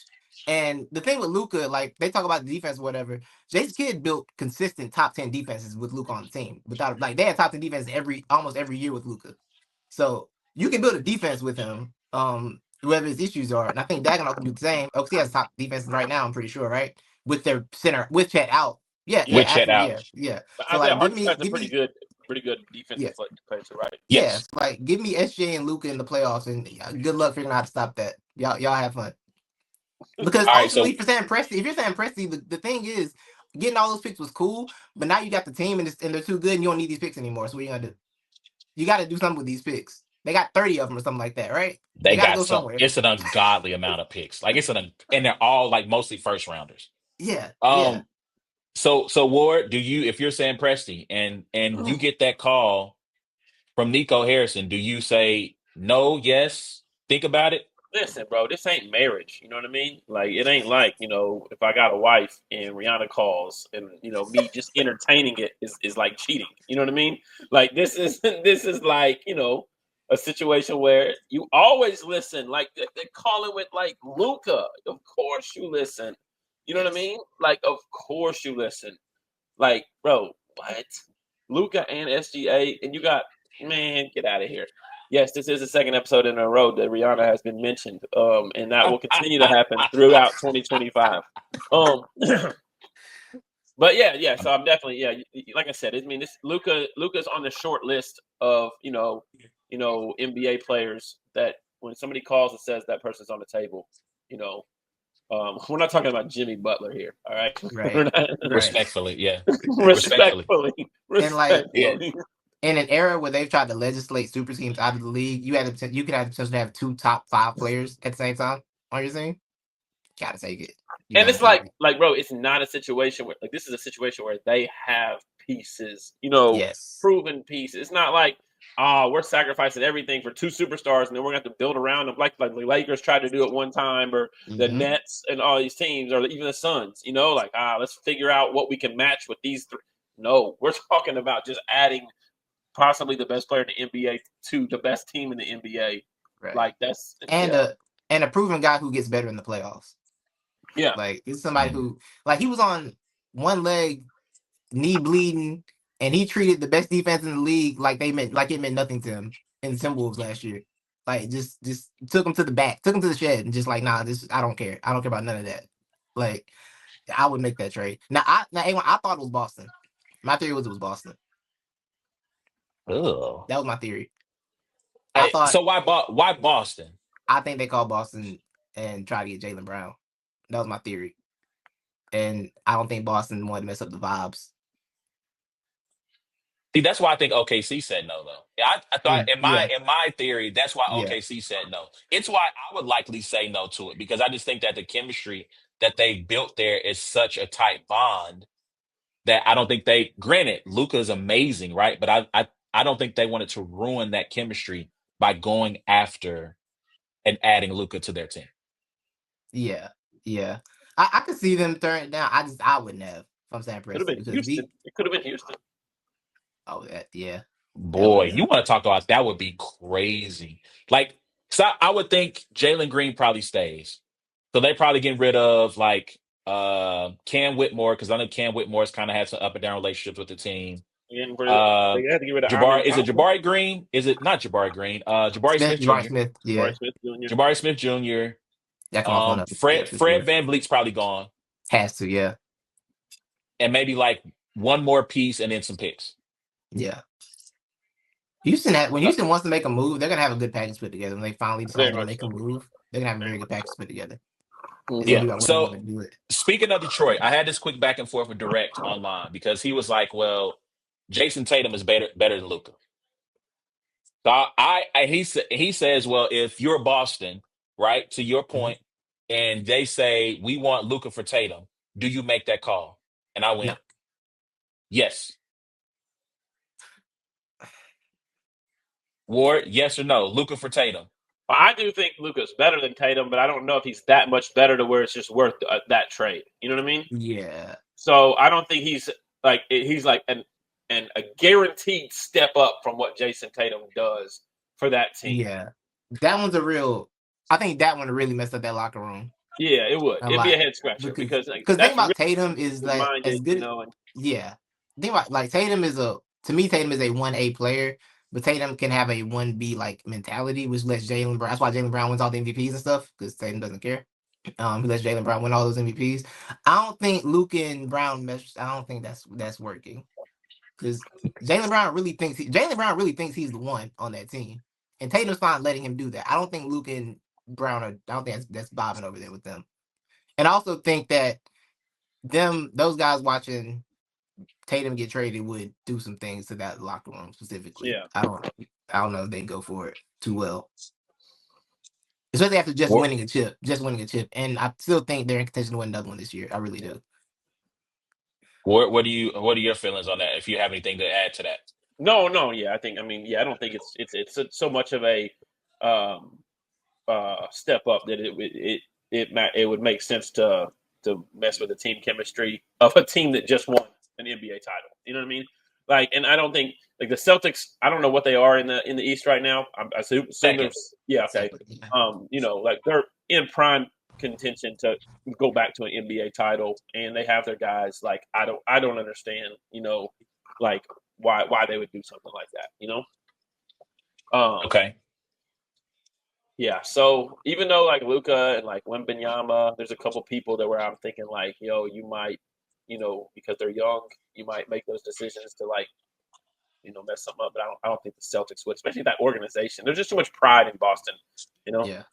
And the thing with Luka, like they talk about the defense, or whatever. This kid built consistent top 10 defenses with Luka on the team. Without like they had top 10 defense almost every year with Luka. So you can build a defense with him, whoever his issues are. And I think Daigneault can do the same. OKC has top defenses right now, I'm pretty sure, right? With their center, with Chet out. Yeah, Yeah, yeah, With Chet absolutely, out, yeah, yeah. but So Isaiah like Hartenstein has a give pretty me good yeah. defensive player too, right? Yeah, yes. so like give me SJ and Luca in the playoffs, and good luck figuring out how to stop that. Y'all have fun. Because All right, ultimately, so for Sam Presti, if you're Sam Presti, the thing is, getting all those picks was cool, but now you got the team and they're too good, and you don't need these picks anymore. So what are you gonna do? You got to do something with these picks. They got 30 of them or something like that, right? They they got to got go some. somewhere. It's an ungodly amount of picks. Like and they're all like mostly first rounders. Yeah, yeah. Um. So Ward, do you if you're Sam Presti and you get that call from Nico Harrison, do you say no, yes, think about it? Listen, bro, this ain't marriage. You know what I mean? Like, it ain't like, if I got a wife and Rihanna calls and, me just entertaining it is like cheating. You know what I mean? Like, this is this is like, a situation where you always listen. Like, they're calling with like Luca. Of course you listen. You know what I mean? Like, of course you listen. Like, bro, what? Luca and SGA, and you got, man, get out of here. Yes, this is the second episode in a row that Rihanna has been mentioned, and that will continue to happen throughout 2025. Um, but yeah. So I'm definitely, like I said, I mean, this Luca's on the short list of NBA players that when somebody calls and says that person's on the table, we're not talking about Jimmy Butler here, all right? Right, right. Respectfully, yeah. Respectfully. Respectfully, And like Yeah. respectfully. in an era where they've tried to legislate super teams out of the league, you could have the potential to have 2 top 5 players at the same time on your team. Gotta take it. You And gotta it's take it. like, bro, it's not a situation where this is a situation where they have pieces, Yes. proven pieces. It's not like, we're sacrificing everything for 2 superstars and then we're gonna have to build around them like the Lakers tried to do it one time, or the Mm-hmm. Nets and all these teams, or even the Suns. Like, let's figure out what we can match with these 3. No, we're talking about just adding possibly the best player in the NBA to the best team in the NBA. Right. Like, that's and a proven guy who gets better in the playoffs. yeah. Like it's somebody who like he was on one leg, knee bleeding, and he treated the best defense in the league like it meant nothing to him in the Timberwolves last year. Like just took him to the back, took him to the shed, and just like, nah, I don't care. I don't care about none of that. Like I would make that trade. Anyway, I thought it was Boston. My theory was it was Boston. Ugh. That was my theory. I thought So why Boston? I think they called Boston and tried to get Jaylen Brown. That was my theory. And I don't think Boston wanted to mess up the vibes. See, that's why I think OKC said no, though. I thought in Yeah. my theory, that's why Yeah. OKC said no. It's why I would likely say no to it because I just think that the chemistry that they built there is such a tight bond that I don't think they. Granted, Luka is amazing, right? But I don't think they wanted to ruin that chemistry by going after and adding Luka to their team. Yeah. Yeah. I could see them turn it down. I wouldn't have. If I'm saying Could have Preston. been Houston. It could have been Houston. Oh, yeah. Boy, you want to talk about that would be crazy. Like, so I would think Jalen Green probably stays. So they probably getting rid of like Cam Whitmore, because I know Cam Whitmore's kind of had some up and down relationships with the team. Getting rid of, Uh they had to get rid of Armin Jabari, is it Thompson, Jabari Green? Is it not Jabari Green? Jabari Smith, Smith Jabari Jr. Smith, yeah, Jabari Smith Jr. Jabari Smith Jr. that come off on up Fred for sure. Van Vliet's probably gone. Has to, yeah, And maybe like one more piece and then some picks. yeah. When Houston wants to make a move, they're gonna have a good package put together. When they finally decide to make a move, they're gonna have a very good package put together. It's gonna Yeah. be about when they So want to do it. speaking of Detroit, I had this quick back and forth with Direct online because he was like, "Well, Jason Tatum is better than Luka." So he says, "Well, if you're Boston, right, to your point, and they say we want Luka for Tatum, do you make that call?" And I went, No. "Yes." Ward, yes or no? Luka for Tatum. Well, I do think Luka's better than Tatum, but I don't know if he's that much better to where it's just worth that trade. You know what I mean? Yeah. So I don't think he's like a guaranteed step up from what Jason Tatum does for that team. Yeah. That one's a real. I think that one really messed up that locker room. Yeah, it would. It'd be a head scratcher because the thing about Tatum is that minded, as good. you know, and Yeah. The thing about Tatum is to me Tatum is a 1A player, but Tatum can have a 1B like mentality, which lets Jaylen Brown. That's why Jaylen Brown wins all the MVPs and stuff, because Tatum doesn't care. He lets Jaylen Brown win all those MVPs. I don't think Luka and Brown mesh. I don't think that's working, because Jaylen Brown really thinks he's the one on that team, and Tatum's fine letting him do that. I don't think Luka and Brown are. I don't think that's bobbing over there with them. And I also think that those guys watching Tatum get traded would do some things to that locker room specifically. Yeah. I don't know if they go for it too well. Especially after just winning a chip. And I still think they're in contention to win another one this year. I really do. What are your feelings on that? If you have anything to add to that? No, yeah. I don't think it's so much of a step up that it would make sense to mess with the team chemistry of a team that just won an NBA title. You know what I mean? Like, and I don't think like the Celtics. I don't know what they are in the East right now. I assume they're, yeah, okay. You know, like they're in prime contention to go back to an NBA title, and they have their guys. Like, I don't understand. You know, like why they would do something like that. You know. Okay. Yeah, so even though like Luka and like Wembanyama, there's a couple people that where I'm thinking like, yo, you might, you know, because they're young, you might make those decisions to like, you know, mess something up. But I don't think the Celtics would, especially that organization. There's just too much pride in Boston, you know. Yeah.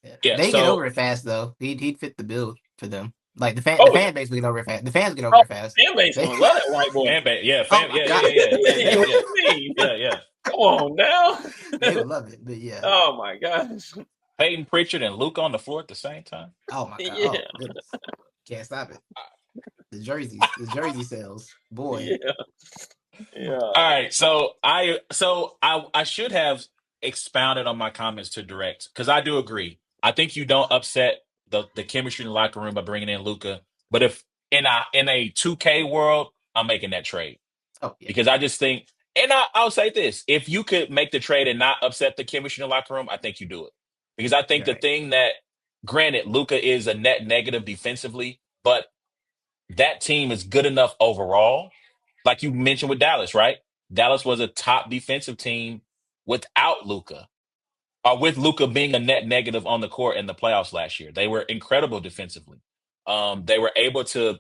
Yeah. They get over it fast though. He'd fit the bill for them. Like the fan base will get over it fast. The fans get over it fast. Fan base gonna love that white boy. Fan base, yeah, yeah. Come on now. They would love it, but yeah. Oh my gosh. Peyton Pritchard and Luke on the floor at the same time. Oh my god. Yeah. Oh, goodness. Can't stop it. The jersey sales, boy. Yeah. All right, so I should have expounded on my comments to Direct, because I do agree. I think you don't upset the chemistry in the locker room by bringing in Luka, but if in a 2K world, I'm making that trade. Oh, yeah. Because I just think, and I'll say this: if you could make the trade and not upset the chemistry in the locker room, I think you do it. Because I think the thing that, granted, Luka is a net negative defensively, but that team is good enough overall. Like you mentioned with Dallas, right? Dallas was a top defensive team without Luka, or with Luka being a net negative on the court in the playoffs last year. They were incredible defensively. They were able to,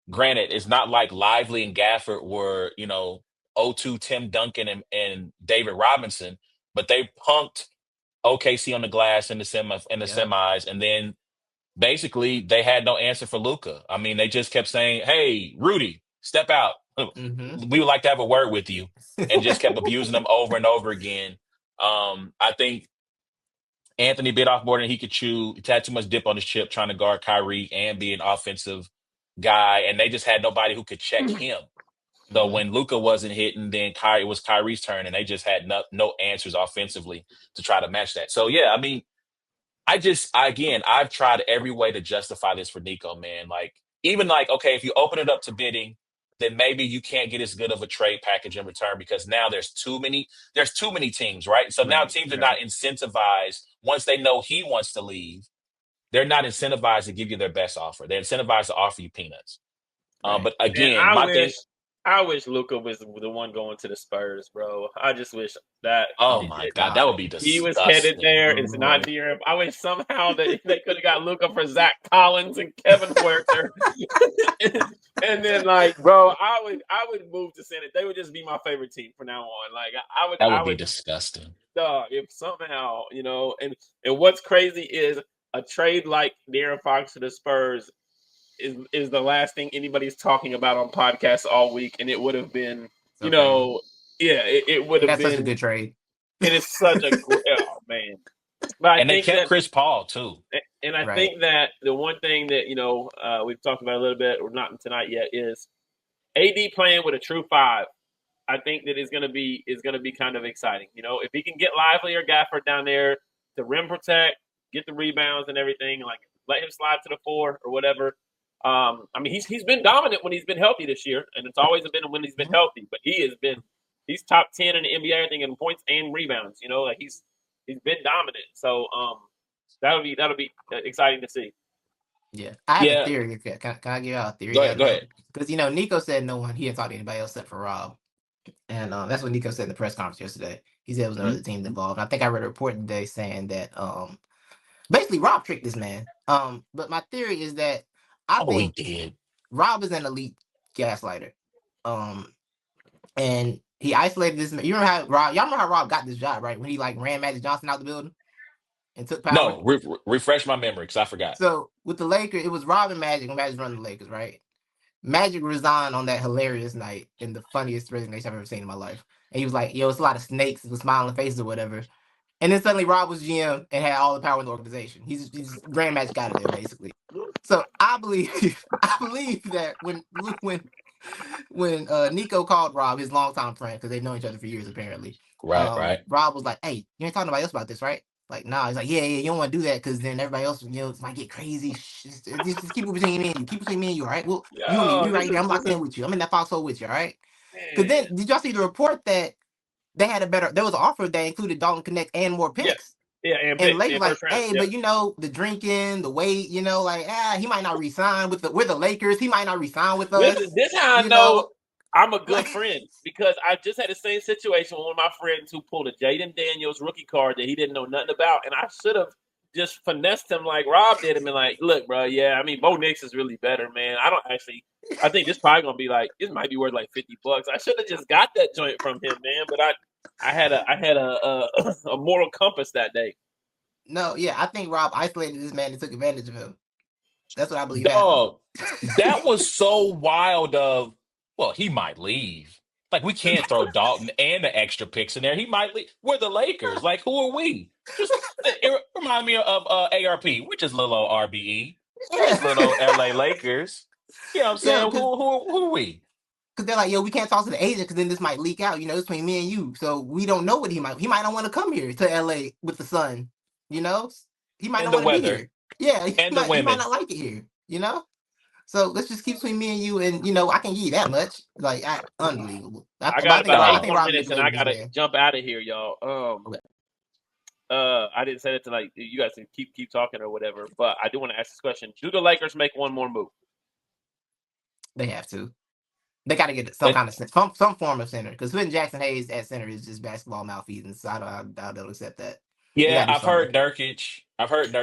granted, it's not like Lively and Gafford were, you know, 0-2 Tim Duncan and David Robinson, but they punked OKC on the glass in the semis, and then basically they had no answer for Luka. I mean, they just kept saying, "Hey, Rudy, step out. We would like to have a word with you," and just kept abusing them over and over again. I think Anthony bit off more than he could chew. He had too much dip on his chip trying to guard Kyrie and be an offensive guy, and they just had nobody who could check him. So when Luka wasn't hitting, then it was Kyrie's turn, and they just had no answers offensively to try to match that. So yeah, I mean, I've tried every way to justify this for Nico, man. Like, even like, okay, if you open it up to bidding, then maybe you can't get as good of a trade package in return, because now there's too many teams, right? So now teams are not incentivized once they know he wants to leave. they're not incentivized to give you their best offer. They're incentivized to offer you peanuts. Right. But Man, again, my thing. I wish Luka was the one going to the Spurs, bro. I just wish that Oh my God, that would be he was headed disgusting. there. Oh, It's not Lord. Europe. I wish somehow that they could have got Luka for Zach Collins and Kevin Huerter. And then, like, bro, I would move to Senate. They would just be my favorite team from now on. Like, That I would be would, disgusting. dog, if somehow, and what's crazy is a trade like De'Aaron Fox to the Spurs is the last thing anybody's talking about on podcasts all week, and it would have been, So crazy. it would have That's been such a good trade. and it's such a oh man. But I And they think kept that, Chris Paul too. and I Right. think that the one thing that we've talked about a little bit, or not tonight yet, is AD playing with a true five. I think that is going to be kind of exciting. If he can get Lively or Gafford down there to rim protect, get the rebounds and everything, like let him slide to the four or whatever. I mean, he's been dominant when he's been healthy this year, and it's always been when he's been healthy. But he's top 10 in the NBA, I think, in points and rebounds. Like he's been dominant. So that'll be exciting to see. Yeah, I have a theory. Can I give out a theory? Go ahead. Because Nico said he didn't talk to anybody else except for Rob, and that's what Nico said in the press conference yesterday. He said it was no other teams involved. I think I read a report today saying that basically Rob tricked this man. But my theory is that I think he did. Rob is an elite gaslighter. And he isolated this man. Y'all remember how Rob got this job, right? When he ran Magic Johnson out the building and took power. No, refresh my memory because I forgot. So with the Lakers, it was Rob and Magic. When Magic running the Lakers, right? Magic resigned on that hilarious night in the funniest resignation I've ever seen in my life. And he was like, "Yo, it's a lot of snakes with smiling faces or whatever." And then suddenly Rob was GM and had all the power in the organization. He's Grand Magic out of there basically. So I believe that when Nico called Rob, his longtime friend, because they've known each other for years apparently. Right. Rob was like, "Hey, you ain't talking to nobody else about this, right?" Like, nah. He's like, yeah, you don't want to do that because then everybody else, might get crazy. Just keep it between me and you. Keep it between me and you, all right? Well, you and me, we right here. I'm locked in with you. I'm in that foxhole with you, all right? Because then, did y'all see the report that they had there was an offer that included Dalton Connect and more picks? Yeah, and Lakers like, hey, but the drinking, the weight, he might not resign we're the Lakers. He might not resign with us. This is how I know I'm a good friend, because I just had the same situation with one of my friends who pulled a Jaden Daniels rookie card that he didn't know nothing about, and I should have just finessed him like Rob did him and like, look, bro, yeah, I mean, Bo Nix is really better, man. I think this probably gonna be this might be worth like $50. I should have just got that joint from him, man, but I had a moral compass that day. No, yeah, I think Rob isolated this man and took advantage of him. That's what I believe. Dog, that was so wild. He might leave. Like, we can't throw Dalton and the extra picks in there. He might leave. We're the Lakers. Like, who are we? It remind me of ARP, which is little old RBE. We're just little old LA Lakers. You know what I'm saying? Who are we? Because they're like, yo, we can't talk to the agent because then this might leak out. It's between me and you. So we don't know what he might not want to come here to LA with the sun. He might not want to be here. Yeah, he might not like it here. So let's just keep between me and you, and I can give you that much. Like, unbelievable. I got about 8 more minutes, and I gotta jump out of here, y'all. Okay. I didn't say that to you guys can keep talking or whatever, but I do want to ask this question: do the Lakers make one more move? They have to. They got to get some kind of some form of center, because putting Jackson Hayes at center is just basketball malfeasance. So I doubt they'll accept that. Yeah, I've heard Nurkic. I've heard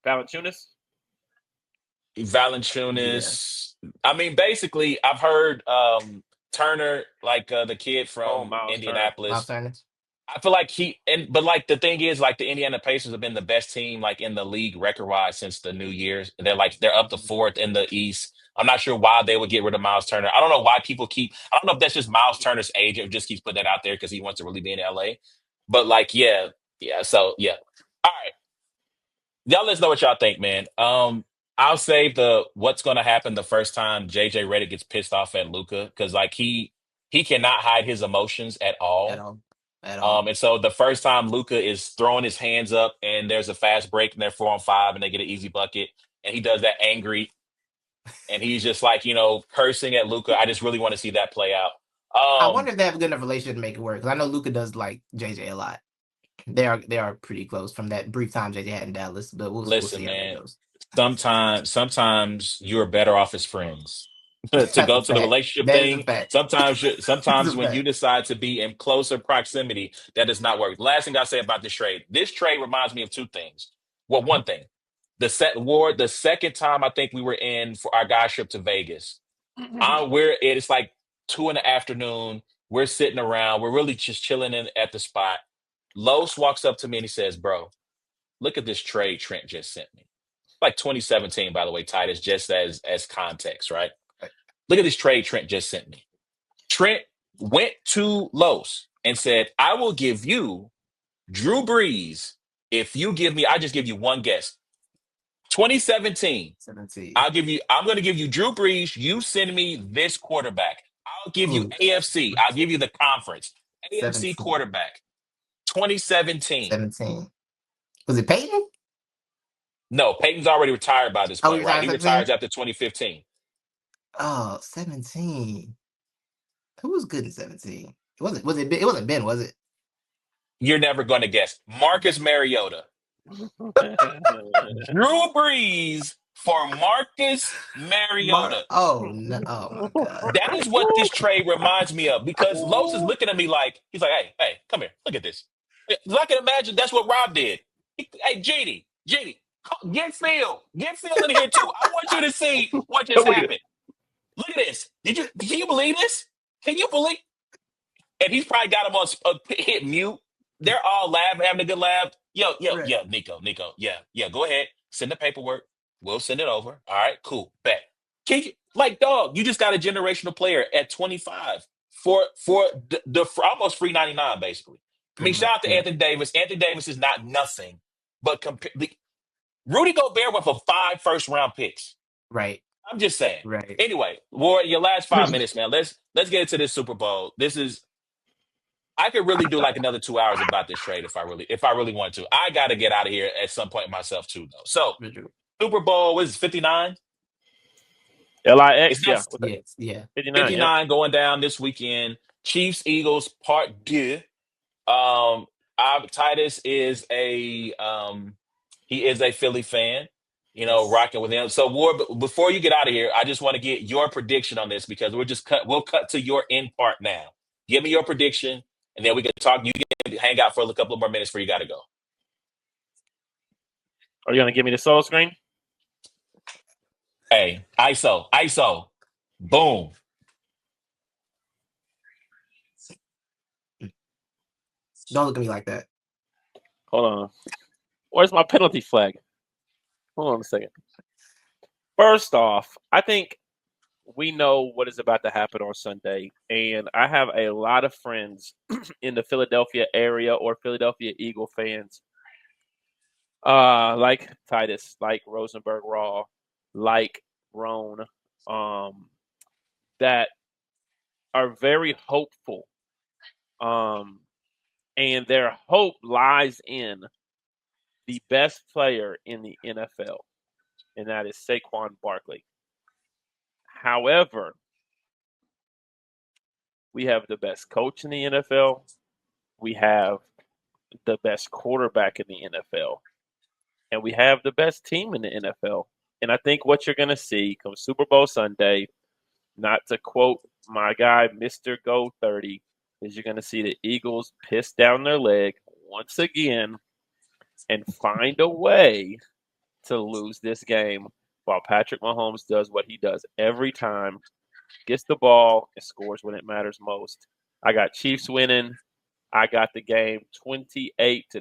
Valanciunas. Yeah. I mean, basically, I've heard Turner, like the kid from Indianapolis. Turner. I feel like but the thing is, like, the Indiana Pacers have been the best team, like, in the league record-wise since the New Year's. They're up to fourth in the East. I'm not sure why they would get rid of Miles Turner. I don't know why people I don't know if that's just Miles Turner's agent who just keeps putting that out there because he wants to really be in LA. But yeah. So yeah. All right. Y'all let us know what y'all think, man. I'll save what's going to happen the first time JJ Redick gets pissed off at Luka, because like he cannot hide his emotions at all. And so the first time Luka is throwing his hands up and there's a fast break and they're 4-on-5 and they get an easy bucket and he does that angry and he's just like, cursing at Luka. I just really want to see that play out. I wonder if they have a good enough relationship to make it work, because I know Luka does like JJ a lot. They are pretty close from that brief time that they had in Dallas, but we'll Listen, see how that man. goes. Sometimes you're better off as friends. To That's go a to the fact. relationship That is a thing, fact. That's sometimes a when you fact. decide to be in closer proximity, that does not work. Last thing I say about this trade. This trade reminds me of two things. Well, one thing. The second time I think we were in for our guy trip to Vegas. It's like 2 in the afternoon. We're sitting around, we're really just chilling at the spot. Los walks up to me and he says, "Bro, look at this trade Trent just sent me." Like 2017, by the way, Titus, just as context, right? Look at this trade Trent just sent me. Trent went to Los and said, "I will give you Drew Brees if you give me, I just give you one guess. 2017, 17. I'm going to give you Drew Brees. You send me this quarterback. I'll give you Ooh, AFC. I'll give you the conference. AFC 17. quarterback. 2017. 17. Was it Peyton? No, Peyton's already retired by this Oh, point, we right? retired He 17? retires after 2015. Oh, 17. Who was good in 17? It wasn't Ben, was it? You're never going to guess. Marcus Mariota. Drew Brees for Marcus Mariota. Oh no. Oh my God. That is what this trade reminds me of because Los is looking at me like, he's like, hey, come here. Look at this. 'Cause I can imagine that's what Rob did. Hey, JD, get Phil in here too. I want you to see what just Look at happened. Look at this. Can you believe this? Can you believe? And he's probably got him on hit mute. They're all laughing, having a good laugh. Right. Nico, yeah. Go ahead, send the paperwork. We'll send it over. All right, cool, bet. Can you, like, dog? You just got a generational player at 25 for almost free 99, basically. I mean, Pretty shout much. out to Yeah. Anthony Davis. Anthony Davis is not nothing, but Rudy Gobert went for 5 first-round picks. Right. I'm just saying. Right. Anyway, Ward, your last 5 minutes, man. Let's get into this Super Bowl. I could really do like another 2 hours about this trade if I really want to. I got to get out of here at some point myself too, though. So Super Bowl was 59. LIX, It's not yeah. Yes. Yeah. 59, yeah. 59 going down this weekend. Chiefs Eagles part deux. Titus is he is a Philly fan. Yes. Rocking with him. So Ward, before you get out of here, I just want to get your prediction on this because we'll cut to your end part now. Give me your prediction, and then we can talk. You can hang out for a couple of more minutes before you got to go. Are you going to give me the solo screen? Hey, ISO, boom. Don't look at me like that. Hold on. Where's my penalty flag? Hold on a second. First off, I think we know what is about to happen on Sunday, and I have a lot of friends in the Philadelphia area or Philadelphia Eagle fans, like Titus, like Rosenberg Raw, like Roan, that are very hopeful, and their hope lies in the best player in the NFL, and that is Saquon Barkley. However, we have the best coach in the NFL. We have the best quarterback in the NFL. And we have the best team in the NFL. And I think what you're going to see come Super Bowl Sunday, not to quote my guy, Mr. Go 30, is you're going to see the Eagles piss down their leg once again and find a way to lose this game while Patrick Mahomes does what he does every time, gets the ball and scores when it matters most. I got Chiefs winning. I got the game 28-23.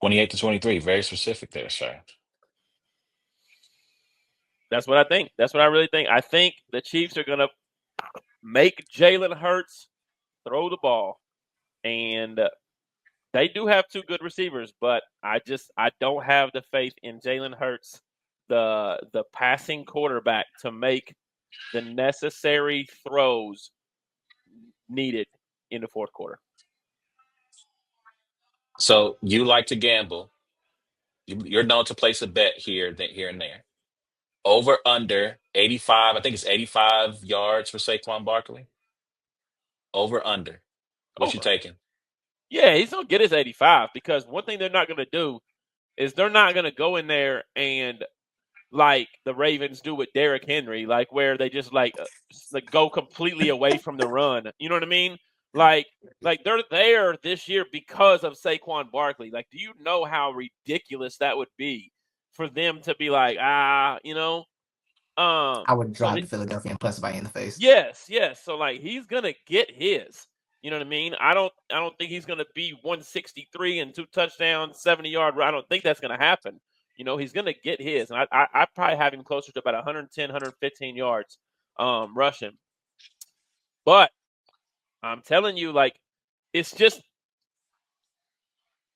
28-23, very specific there, sir. That's what I think. That's what I really think. I think the Chiefs are going to make Jalen Hurts throw the ball. And they do have two good receivers, but I don't have the faith in Jalen Hurts, the passing quarterback, to make the necessary throws needed in the fourth quarter. So you like to gamble. You're known to place a bet here and there. Over under 85. I think it's 85 yards for Saquon Barkley. Over under. What you Over. taking? Yeah, he's gonna get his 85 because one thing they're not gonna do is they're not gonna go in there and like the Ravens do with Derrick Henry, like where they just like go completely away from the run. You know what I mean? Like they're there this year because of Saquon Barkley. Like, do you know how ridiculous that would be for them to be like, you know? I would So drive to Philadelphia and punch somebody in the face. yes. So like he's gonna get his. You know what I mean? I don't think he's gonna be 163 and 2 touchdowns, 70-yard. I don't think that's gonna happen. You know, he's gonna get his, and I probably have him closer to about 110, 115 yards rushing. But I'm telling you, like, it's just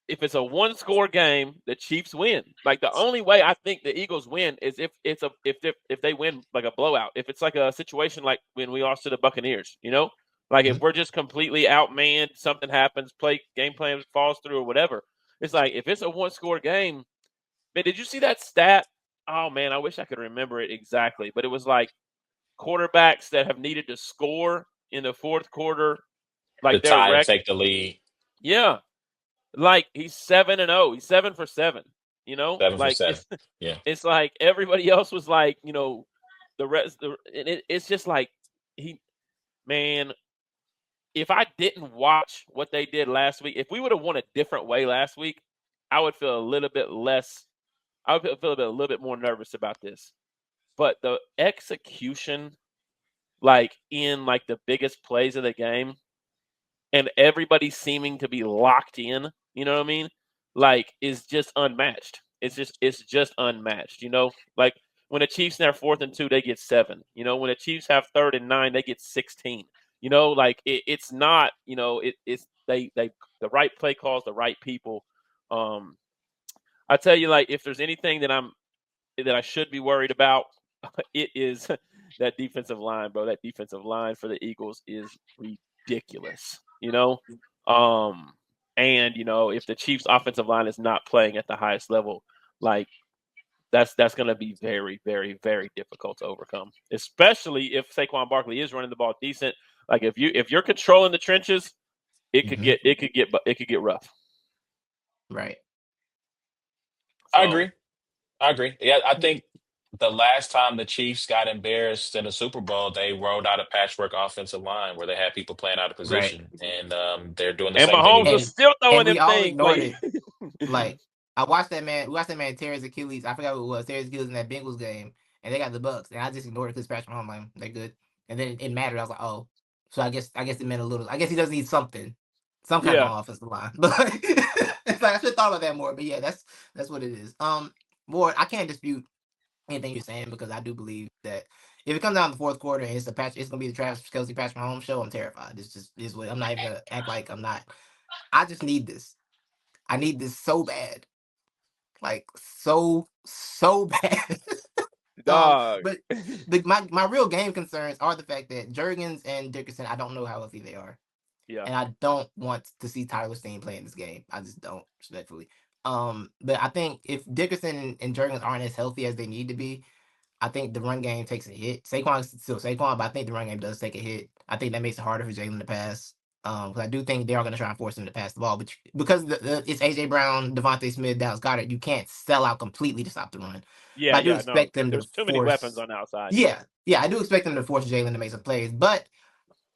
if it's a one-score game, the Chiefs win. Like the only way I think the Eagles win is if they win like a blowout. If it's like a situation like when we lost to the Buccaneers, you know, like if we're just completely outmanned, something happens, game plan falls through or whatever. It's like if it's a one-score game. Man, did you see that stat? Oh man, I wish I could remember it exactly, but it was like quarterbacks that have needed to score in the fourth quarter, The like their tie and record. take the lead. Yeah, like he's 7-0. He's 7 for 7. You know, 7 for 7. Yeah. it's like everybody else was like, you know, the rest. It's just like man. If I didn't watch what they did last week, if we would have won a different way last week, I would feel a little bit less. I would feel a little bit more nervous about this. But the execution, like in like the biggest plays of the game, and everybody seeming to be locked in, you know what I mean? Like is just unmatched. It's just unmatched. You know, like when the Chiefs have 4th and 2, they get 7. You know, when the Chiefs have 3rd and 9, they get 16. You know, like it's not. You know, it's they the right play calls, the right people. I tell you, like if there's anything that I should be worried about, it is that defensive line, bro. That defensive line for the Eagles is ridiculous, you know? And you know, if the Chiefs offensive line is not playing at the highest level, like that's going to be very, very, very difficult to overcome, especially if Saquon Barkley is running the ball decent. Like if you're controlling the trenches, it could get rough. Right. I So, agree. Yeah, I think the last time the Chiefs got embarrassed in the Super Bowl, they rolled out a patchwork offensive line where they had people playing out of Right. position, and they're doing the and same thing Mahomes was again. still throwing And we them all things. ignored Like, it. Like I watched that man. We watched that man tear his Achilles. I forgot what it was. Tear his Achilles in that Bengals game, and they got the Bucks. And I just ignored it because Patrick Mahomes, like, they're good. And then it mattered. I was like, oh, so I guess it meant a little. I guess he does need something, some kind yeah, of offensive line. But it's like I should have thought about that more. But yeah, that's what it is. More I can't dispute anything you're saying because I do believe that if it comes down to the fourth quarter and it's gonna be the Travis Kelce Patrick Mahomes show. I'm terrified. This just is what I'm not even gonna act like I'm not. I just need this. I need this so bad. Like so bad. dog. But my real game concerns are the fact that Jurgens and Dickerson, I don't know how healthy they are. Yeah, And I don't want to see Tyler Steen play in this game. I just don't, respectfully. But I think if Dickerson and Jurgens aren't as healthy as they need to be, I think the run game takes a hit. Saquon's still Saquon, but I think the run game does take a hit. I think that makes it harder for Jalen to pass. Because I do think they are going to try and force him to pass the ball, but because it's AJ Brown, Devontae Smith, Dallas Goedert, you can't sell out completely to stop the run. But I do no. expect them to There's too many weapons force. on the outside. Yeah, I do expect them to force Jalen to make some plays, but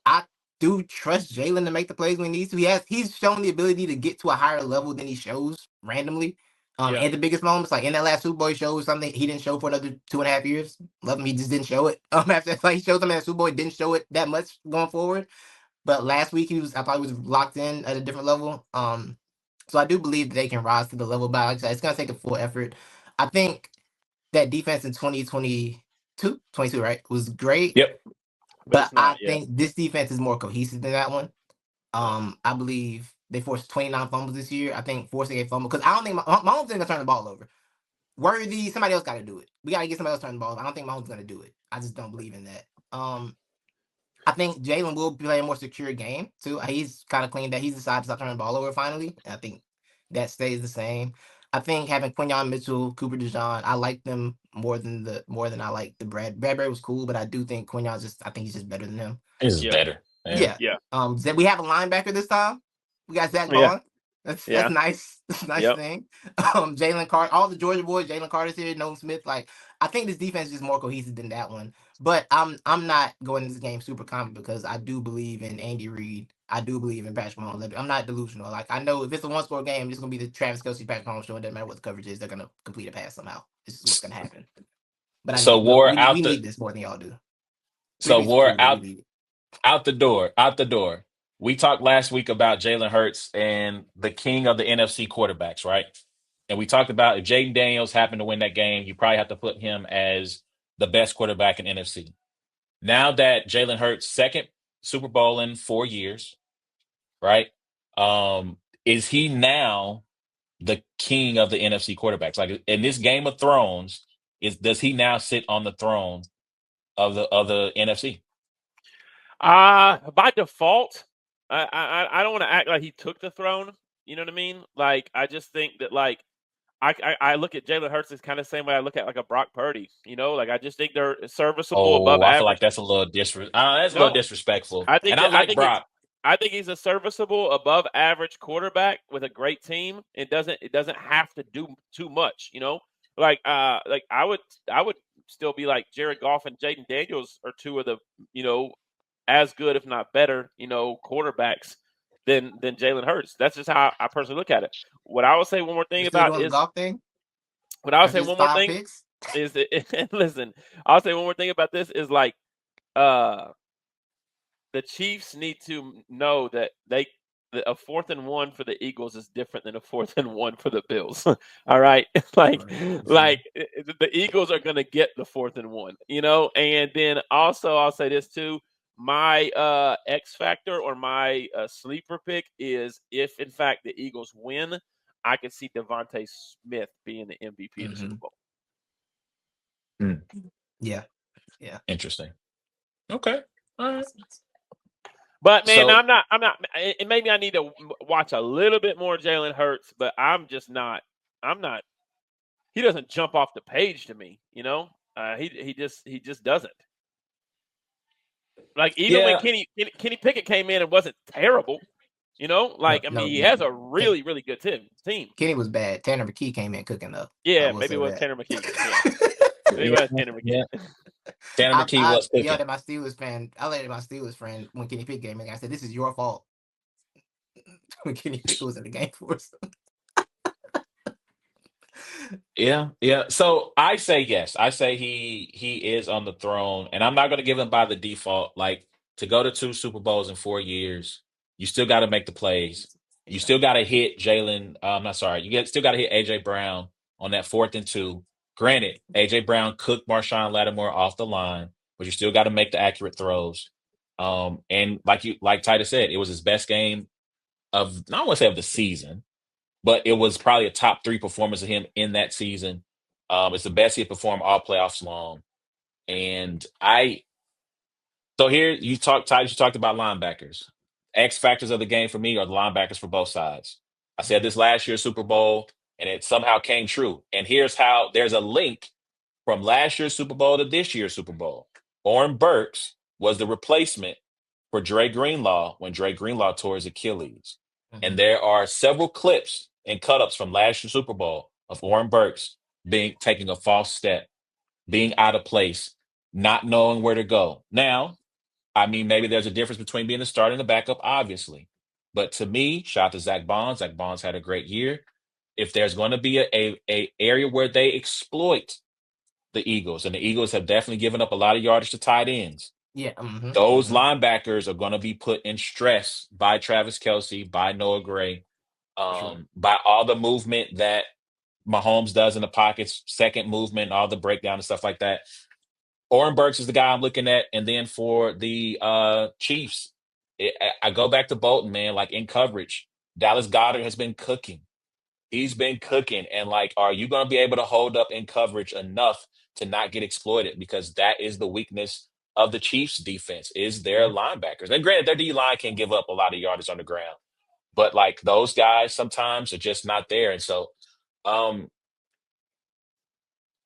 I do trust Jalen to make the plays when he needs to. He's shown the ability to get to a higher level than he shows randomly. Yeah. At the biggest moments, like in that last Super Bowl, he showed something he didn't show for another 2.5 years. Love him, he just didn't show it. After like he showed something at Super Bowl, he didn't show it that much going forward. But last week I thought he was locked in at a different level. So I do believe that they can rise to the level. But like I said, it's gonna take a full effort. I think that defense in 22, right, was great. Yep. But it's I not yet. think this defense is more cohesive than that one. Yeah. I believe they forced 29 fumbles this year. I think forcing a fumble because I don't think Mahomes is gonna turn the ball over. Worthy, somebody else got to do it. We got to get somebody else to turn the ball over. I don't think Mahomes is gonna do it. I just don't believe in that. I think Jalen will play a more secure game too. He's kind of cleaned that. He's decided to stop turning the ball over finally. And I think that stays the same. I think having Quinyon Mitchell, Cooper DeJean, I like them more than I like the Bradbury was cool, but I do think Quinyon's I think he's just better than him. This is Yeah. better. Yeah. Yeah. We have a linebacker this time. We got Zach Yeah. Bond. That's Yeah. nice. That's a nice Yep. thing. Jalen Carter, all the Georgia boys. Jalen Carter's here. Nolan Smith. Like, I think this defense is just more cohesive than that one. But I'm not going into this game super confident because I do believe in Andy Reid. I do believe in Patrick Mahomes. I'm not delusional. Like, I know if it's a one-score game, it's gonna be the Travis Kelce, Patrick Mahomes show. It doesn't matter what the coverage is. They're gonna complete a pass somehow. This is what's gonna happen. But So War we out the need this more than y'all do. so War We need it. out the door, out the door. We talked last week about Jalen Hurts and the king of the NFC quarterbacks, right? And we talked about if Jaden Daniels happened to win that game, you probably have to put him as the best quarterback in NFC. Now that Jalen Hurts' second Super Bowl in 4 years, right? Is he now the king of the NFC quarterbacks? Like in this Game of Thrones, does he now sit on the throne of the NFC? By default, I don't want to act like he took the throne. You know what I mean? Like, I just think that, like, I look at Jalen Hurts as kind of the same way I look at like a Brock Purdy. You know, like, I just think they're serviceable above Oh, I feel like average. that's a little that's a little No, disrespectful. I think And I that I like think he's Brock. I think he's a serviceable above average quarterback with a great team. It doesn't have to do too much. You know, like I would still be like Jared Goff and Jaden Daniels are two of the, you know, as good, if not better, you know, quarterbacks than Jalen Hurts. That's just how I personally look at it. What I will say one more thing You still about doing the is golf thing what I'll after say this one more 5 thing picks? is that, listen, I'll say one more thing about this is like uh the Chiefs need to know that a 4th and 1 for the Eagles is different than a 4th and 1 for the Bills. All right, like the Eagles are going to get the 4th and 1, you know. And then also I'll say this too: my X factor or my sleeper pick is if in fact the Eagles win, I could see Devontae Smith being the MVP of the Super Bowl. Yeah. Interesting. Okay. All right. But man, So I'm not. And maybe I need to watch a little bit more Jalen Hurts, but I'm just not. I'm not. He doesn't jump off the page to me. You know, he just doesn't. Like even when yeah, Kenny Pickett came in and wasn't terrible. You know, like No, he has a really good team. Kenny was bad. Tanner McKee came in cooking though. I Yeah, will maybe say it was that. Tanner McKee. Yeah, maybe it yeah, was Tanner McKee. yeah. Tanner McKee I was cooking. yelled at my Steelers fan. I yelled at my Steelers friend when Kenny Pickett came in. I said, "This is your fault." When Kenny Pickett was in the game for us. Yeah, yeah. So I say yes. I say he is on the throne, and I'm not going to give him by the default. Like to go to 2 Super Bowls in 4 years, you still got to make the plays. You Yeah. still got to hit Jalen. I'm not sorry. Still got to hit AJ Brown on that 4th and 2. Granted, AJ Brown cooked Marshawn Lattimore off the line, but you still got to make the accurate throws. And like Titus said, it was his best game of not want to say of the season, but it was probably a top 3 performance of him in that season. It's the best he had performed all playoffs long. And so here Titus, you talked about linebackers. X factors of the game for me are the linebackers for both sides. I said this last year's Super Bowl, and it somehow came true. And here's how there's a link from last year's Super Bowl to this year's Super Bowl. Oren Burks was the replacement for Dre Greenlaw when Dre Greenlaw tore his Achilles. And there are several clips and cut-ups from last year's Super Bowl of Oren Burks taking a false step, being out of place, not knowing where to go. Now, I mean, maybe there's a difference between being the starter and the backup, obviously. But to me, shout out to Zach Bonds. Zach Bonds had a great year. If there's going to be a area where they exploit the Eagles, and the Eagles have definitely given up a lot of yardage to tight ends, Yeah. those linebackers are going to be put in stress by Travis Kelce, by Noah Gray, Sure. by all the movement that Mahomes does in the pockets, second movement, all the breakdown and stuff like that. Oren Burks is the guy I'm looking at. And then for the Chiefs, I go back to Bolton, man, like in coverage. Dallas Goedert has been cooking. He's been cooking. And like, are you going to be able to hold up in coverage enough to not get exploited? Because that is the weakness of the Chiefs defense is their linebackers. And granted, their D line can give up a lot of yardage on the ground, but like those guys sometimes are just not there. And so um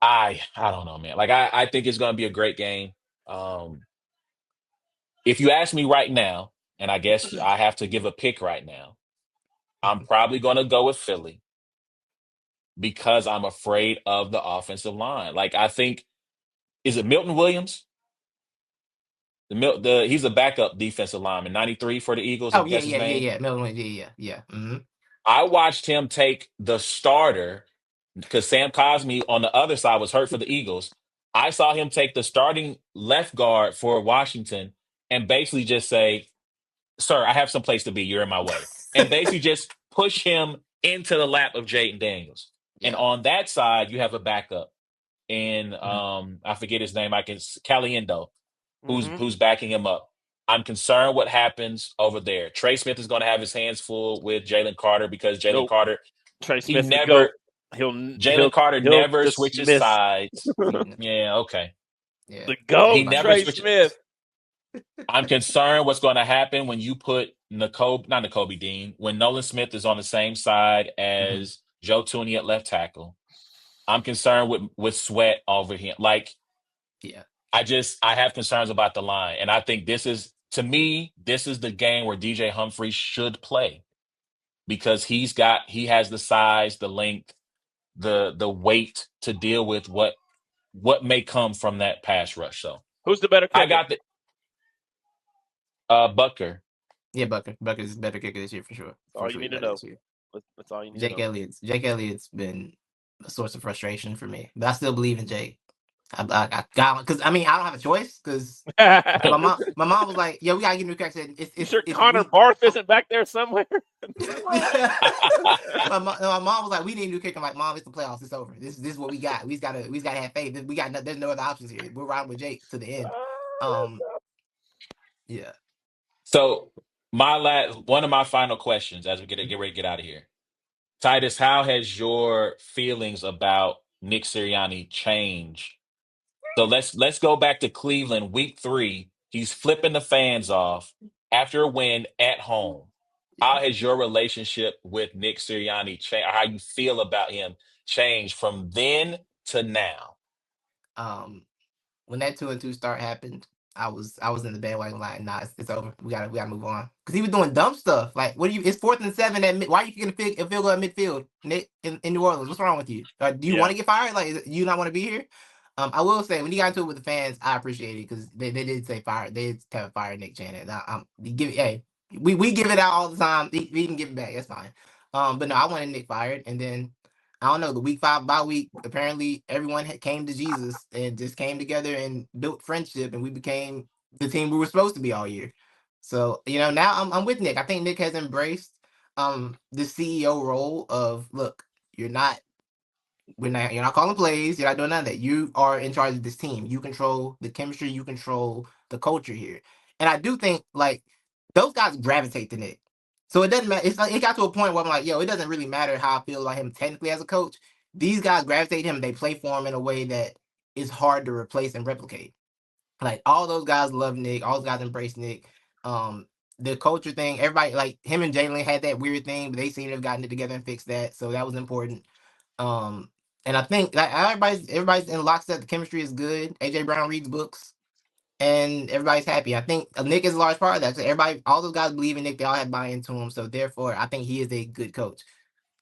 I don't know, man. Like I think it's gonna be a great game. Um if you ask me right now, and I guess I have to give a pick right now, I'm probably going to go with Philly because I'm afraid of the offensive line. Like, I think, is it Milton Williams? He's a backup defensive lineman, 93 for the Eagles, Oh if yeah, that's his yeah, yeah, name. yeah. Melvin, yeah. Mm-hmm. I watched him take the starter because Sam Cosmi on the other side was hurt for the Eagles. I saw him take the starting left guard for Washington and basically just say, "Sir, I have some place to be. You're in my way," and basically just push him into the lap of Jaden Daniels. And Yeah. on that side, you have a backup in Mm-hmm. I forget his name. Caliendo, Mhm. who's backing him up. I'm concerned what happens over there. Trey Smith is going to have his hands full with Jalen Carter because Jalen Nope. Carter, Trey he Smith the never goat. He'll Jalen Carter he'll never switches dismiss sides. Mm-hmm. Yeah, okay. Yeah. the He goat never Everybody. Trey switches. Smith. I'm concerned what's going to happen when you put not N'Kobe Dean, when Nolan Smith is on the same side Mm-hmm. as Joe Tooney at left tackle. I'm concerned with Sweat over him. Like, Yeah. I have concerns about the line. And I think to me, this is the game where DJ Humphries should play because he has the size, the length, the weight to deal with what may come from that pass rush. So Who's the better I kicker? got the Bucker. Yeah, Bucker's a better kicker this year for sure. That's all you He's need to better know. this year. That's all you need to know. Jake Elliott's been a source of frustration for me, but I still believe in Jake. I got because I mean I don't have a choice because my mom was like, "Yo, we gotta get new cracks." You sure It's Connor Barth isn't back there somewhere? my mom was like, "We need a new kicker." I'm like, "Mom, it's the playoffs. It's over. This is what we got. We just gotta have faith. There's no other options here. We're riding with Jake to the end." Yeah. So one of my final questions as we get ready to get out of here. Titus, how has your feelings about Nick Sirianni changed? So let's go back to Cleveland, week 3. He's flipping the fans off after a win at home. How has your relationship with Nick Sirianni changed? How you feel about him changed from then to now? When that 2-2 start happened, I was in the bandwagon like, nah, it's over. We gotta move on. Because he was doing dumb stuff. Like, what do you? It's 4th and 7 at why are you kicking a field goal at midfield, Nick, in New Orleans? What's wrong with you? Do you want to get fired? Like, do you not want to be here? I will say when you got into it with the fans, I appreciate it because they did say fire. They did have fire Nick Shannon. Hey, we give it out all the time. We can give it back. That's fine. But no, I wanted Nick fired, and then I don't know, the week 5 bye week, apparently everyone came to Jesus and just came together and built friendship, and we became the team we were supposed to be all year. So, now I'm with Nick. I think Nick has embraced the CEO role of, look, you're not calling plays, you're not doing none of that. You are in charge of this team. You control the chemistry, you control the culture here. And I do think like those guys gravitate to Nick. So it doesn't matter. It's like it got to a point where I'm like, yo, it doesn't really matter how I feel about him technically as a coach. These guys gravitate to him. They play for him in a way that is hard to replace and replicate. Like all those guys love Nick. All those guys embrace Nick. The culture thing, everybody like him and Jalen had that weird thing, but they seem to have gotten it together and fixed that. So that was important. Um, and I think like everybody's in lockstep. The chemistry is good. AJ Brown reads books and everybody's happy. I think Nick is a large part of that. So everybody, all those guys believe in Nick. They all have buy into him. So therefore, I think he is a good coach.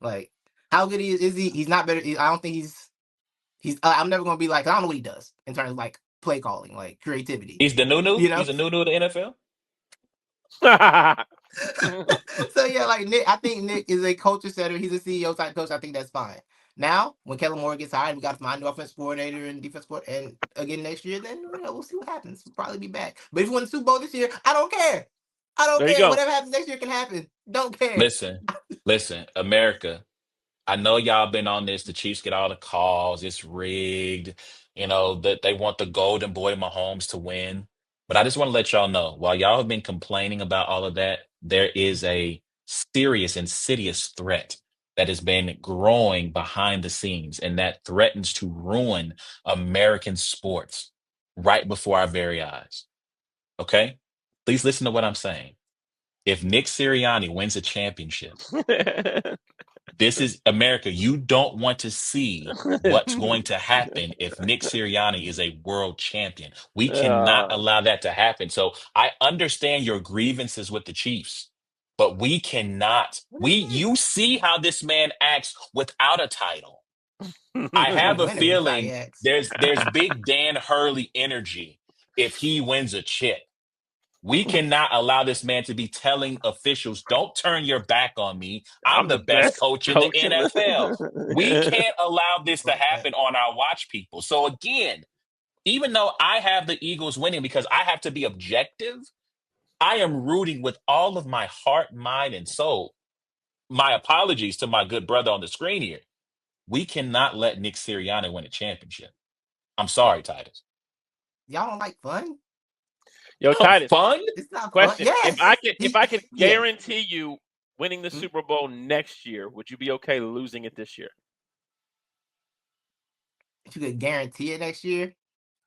Like how good he is he? He's not better. I don't think he's. I'm never gonna be like I don't know what he does in terms of like play calling, like creativity. He's the new. You know. He's a new to the NFL. So yeah, like Nick, I think Nick is a culture setter. He's a CEO type coach. I think that's fine. Now, when Kellen Moore gets hired, we got to find new offense coordinator and defense coordinator, and again next year, then we'll see what happens. We'll probably be back. But if we win the Super Bowl this year, I don't care. I don't There you care. go. Whatever happens next year can happen. Don't care. Listen, America. I know y'all been on this. The Chiefs get all the calls. It's rigged. That they want the golden boy Mahomes to win. But I just want to let y'all know, while y'all have been complaining about all of that, there is a serious, insidious threat that has been growing behind the scenes, and that threatens to ruin American sports right before our very eyes. Okay? Please listen to what I'm saying. If Nick Sirianni wins a championship, This is America. You don't want to see what's going to happen if Nick Sirianni is a world champion. We cannot allow that to happen. So I understand your grievances with the Chiefs, but we cannot. You see how this man acts without a title. I have a Winning, that's how he feeling acts. there's big Dan Hurley energy if he wins a chip. We cannot allow this man to be telling officials, don't turn your back on me. I'm the best coach in the NFL. We can't allow this to happen on our watch, people. So again, even though I have the Eagles winning because I have to be objective, I am rooting with all of my heart, mind, and soul. My apologies to my good brother on the screen here. We cannot let Nick Sirianni win a championship. I'm sorry, Titus. Y'all don't like fun? Yo, Titus. Fun? It's not Question: fun. Yes. If I could Yeah. guarantee you winning the Super Bowl next year, would you be okay losing it this year? If you could guarantee it next year,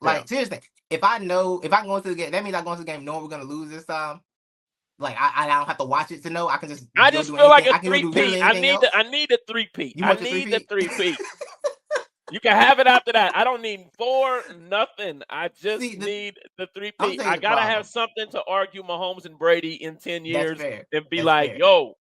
like seriously, if I go into the game, that means I go into the game knowing we're gonna lose this time. Like I don't have to watch it to know. I can just. I just feel like a I can do three-peat. I need a three-peat. You want the three-peat. You can have it after that. I don't need 4, nothing. I just need the three-peat. I gotta have something to argue Mahomes and Brady in 10 years and be yo,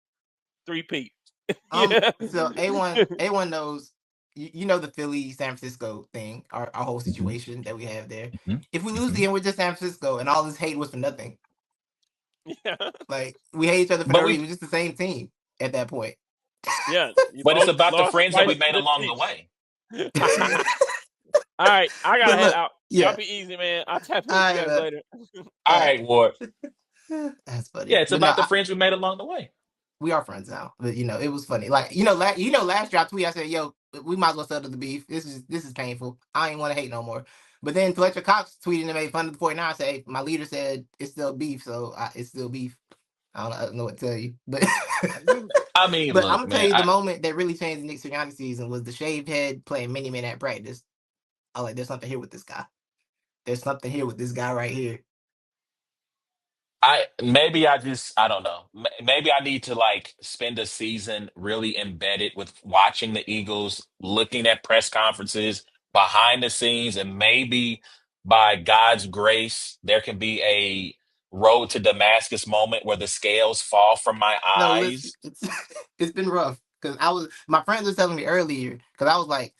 three-peat. So A1 knows. You know the Philly San Francisco thing, our whole situation that we have there. If we lose again, we're just San Francisco, and all this hate was for nothing. Yeah, like we hate each other for no reason. We're just the same team at that point. Yeah, but it's about the friends that we made along the way. All right, I gotta head out. Yeah. Y'all be easy, man. I'll tap in with you guys later. All right, Ward. That's funny. Yeah, it's about the friends we made along the way. We are friends now, but it was funny. Like last year I tweeted, I said, "Yo, we might as well settle the beef. This is painful. I ain't want to hate no more." But then Fletcher Cox tweeted and made fun of the 49ers. Say, my leader said it's still beef, so it's still beef. I don't know what to tell you, but I mean, but look, I'm gonna tell you the moment that really changed the Nick Sirianni season was the shaved head playing mini man at practice. I was like, there's something here with this guy. There's something here with this guy right here. I don't know. Maybe I need to spend a season really embedded with watching the Eagles, looking at press conferences behind the scenes, and maybe by God's grace, there can be a road to Damascus moment where the scales fall from my eyes. No, it's been rough because my friends were telling me earlier because I was like,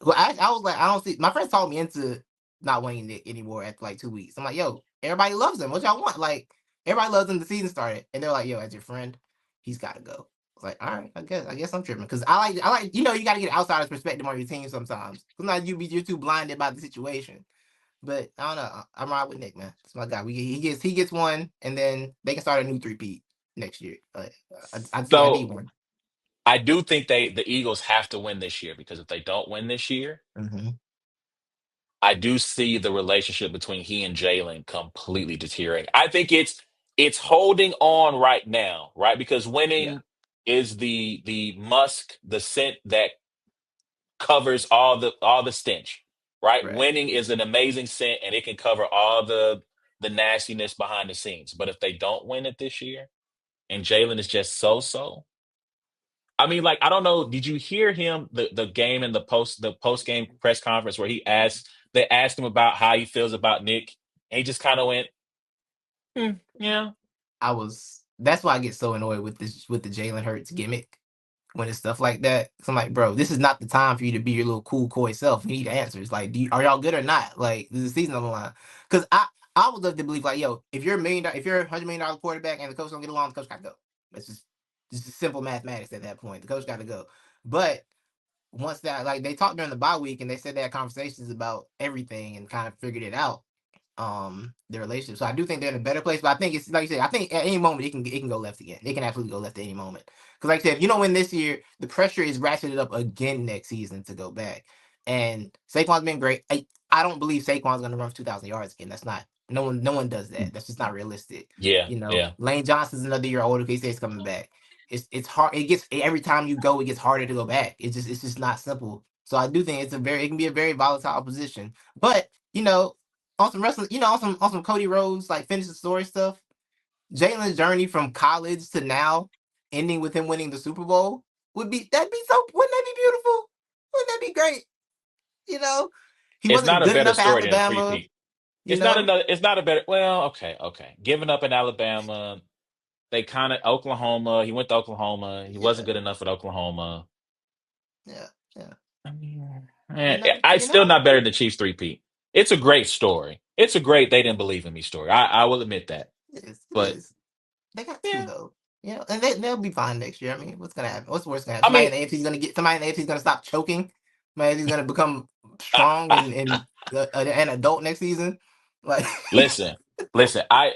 I was like, I don't see. My friends talked me into not wanting Nick anymore after like 2 weeks. I'm like, yo, everybody loves him. What y'all want? Like, everybody loves him. The season started, and they're like, yo, as your friend, he's got to go. I was like, all right, I guess I'm tripping because I like you got to get an outsider's perspective on your team sometimes. Sometimes you're too blinded by the situation. But I don't know. I'm right with Nick, man. That's my guy. He gets one, and then they can start a new 3-peat next year. I need one. I do think the Eagles have to win this year because if they don't win this year, I do see the relationship between he and Jalen completely deteriorating. I think it's holding on right now, right? Because winning is the musk, the scent that covers all the stench, right? Winning is an amazing scent and it can cover all the nastiness behind the scenes. But if they don't win it this year and Jalen is just so. I mean, I don't know. Did you hear him the game in the post game press conference where they asked him about how he feels about Nick, and he just kind of went, yeah. That's why I get so annoyed with the Jalen Hurts gimmick when it's stuff like that. So I'm like, bro, this is not the time for you to be your little cool, coy self. You need answers. Like, are y'all good or not? Like, there's a season on the line. Because I would love to believe, like, yo, if you're a $100 million quarterback and the coach don't get along, the coach gotta go. It's just simple mathematics at that point. The coach got to go. But once that, they talked during the bye week and they said they had conversations about everything and kind of figured it out, their relationship. So I do think they're in a better place. But I think it's like you said. I think at any moment it can go left again. It can absolutely go left at any moment. Because like I said, if you don't win this year, the pressure is ratcheted up again next season to go back. And Saquon's been great. I don't believe Saquon's going to run for 2,000 yards again. That's not. No one does that. That's just not realistic. Yeah. Lane Johnson's another year older. He says coming back. It's hard. It gets every time you go, it gets harder to go back. It's just not simple. So I do think it can be a very volatile position. But on some wrestling, on some Cody Rhodes finish the story stuff. Jalen's journey from college to now, ending with him winning the Super Bowl. Wouldn't that be beautiful? Wouldn't that be great? You know, he It's wasn't not a good better enough at story than a Alabama. three-peat. You know, It's not a better. Well, okay. Giving up in Alabama, they kind of Oklahoma. He went to Oklahoma. He wasn't yeah, good enough at Oklahoma. yeah, yeah. I mean, I You still know, not better than Chiefs three-peat. It's a great story. It's a great they didn't believe in me story. I will admit that. it But is. They got two yeah, though. You know, and they'll be fine next year. I mean, what's gonna happen? What's the worst gonna happen? I Somebody mean, in the AFC is gonna get somebody in the AFC is gonna stop choking. Somebody is gonna become strong and an adult next season. Like, listen, listen. I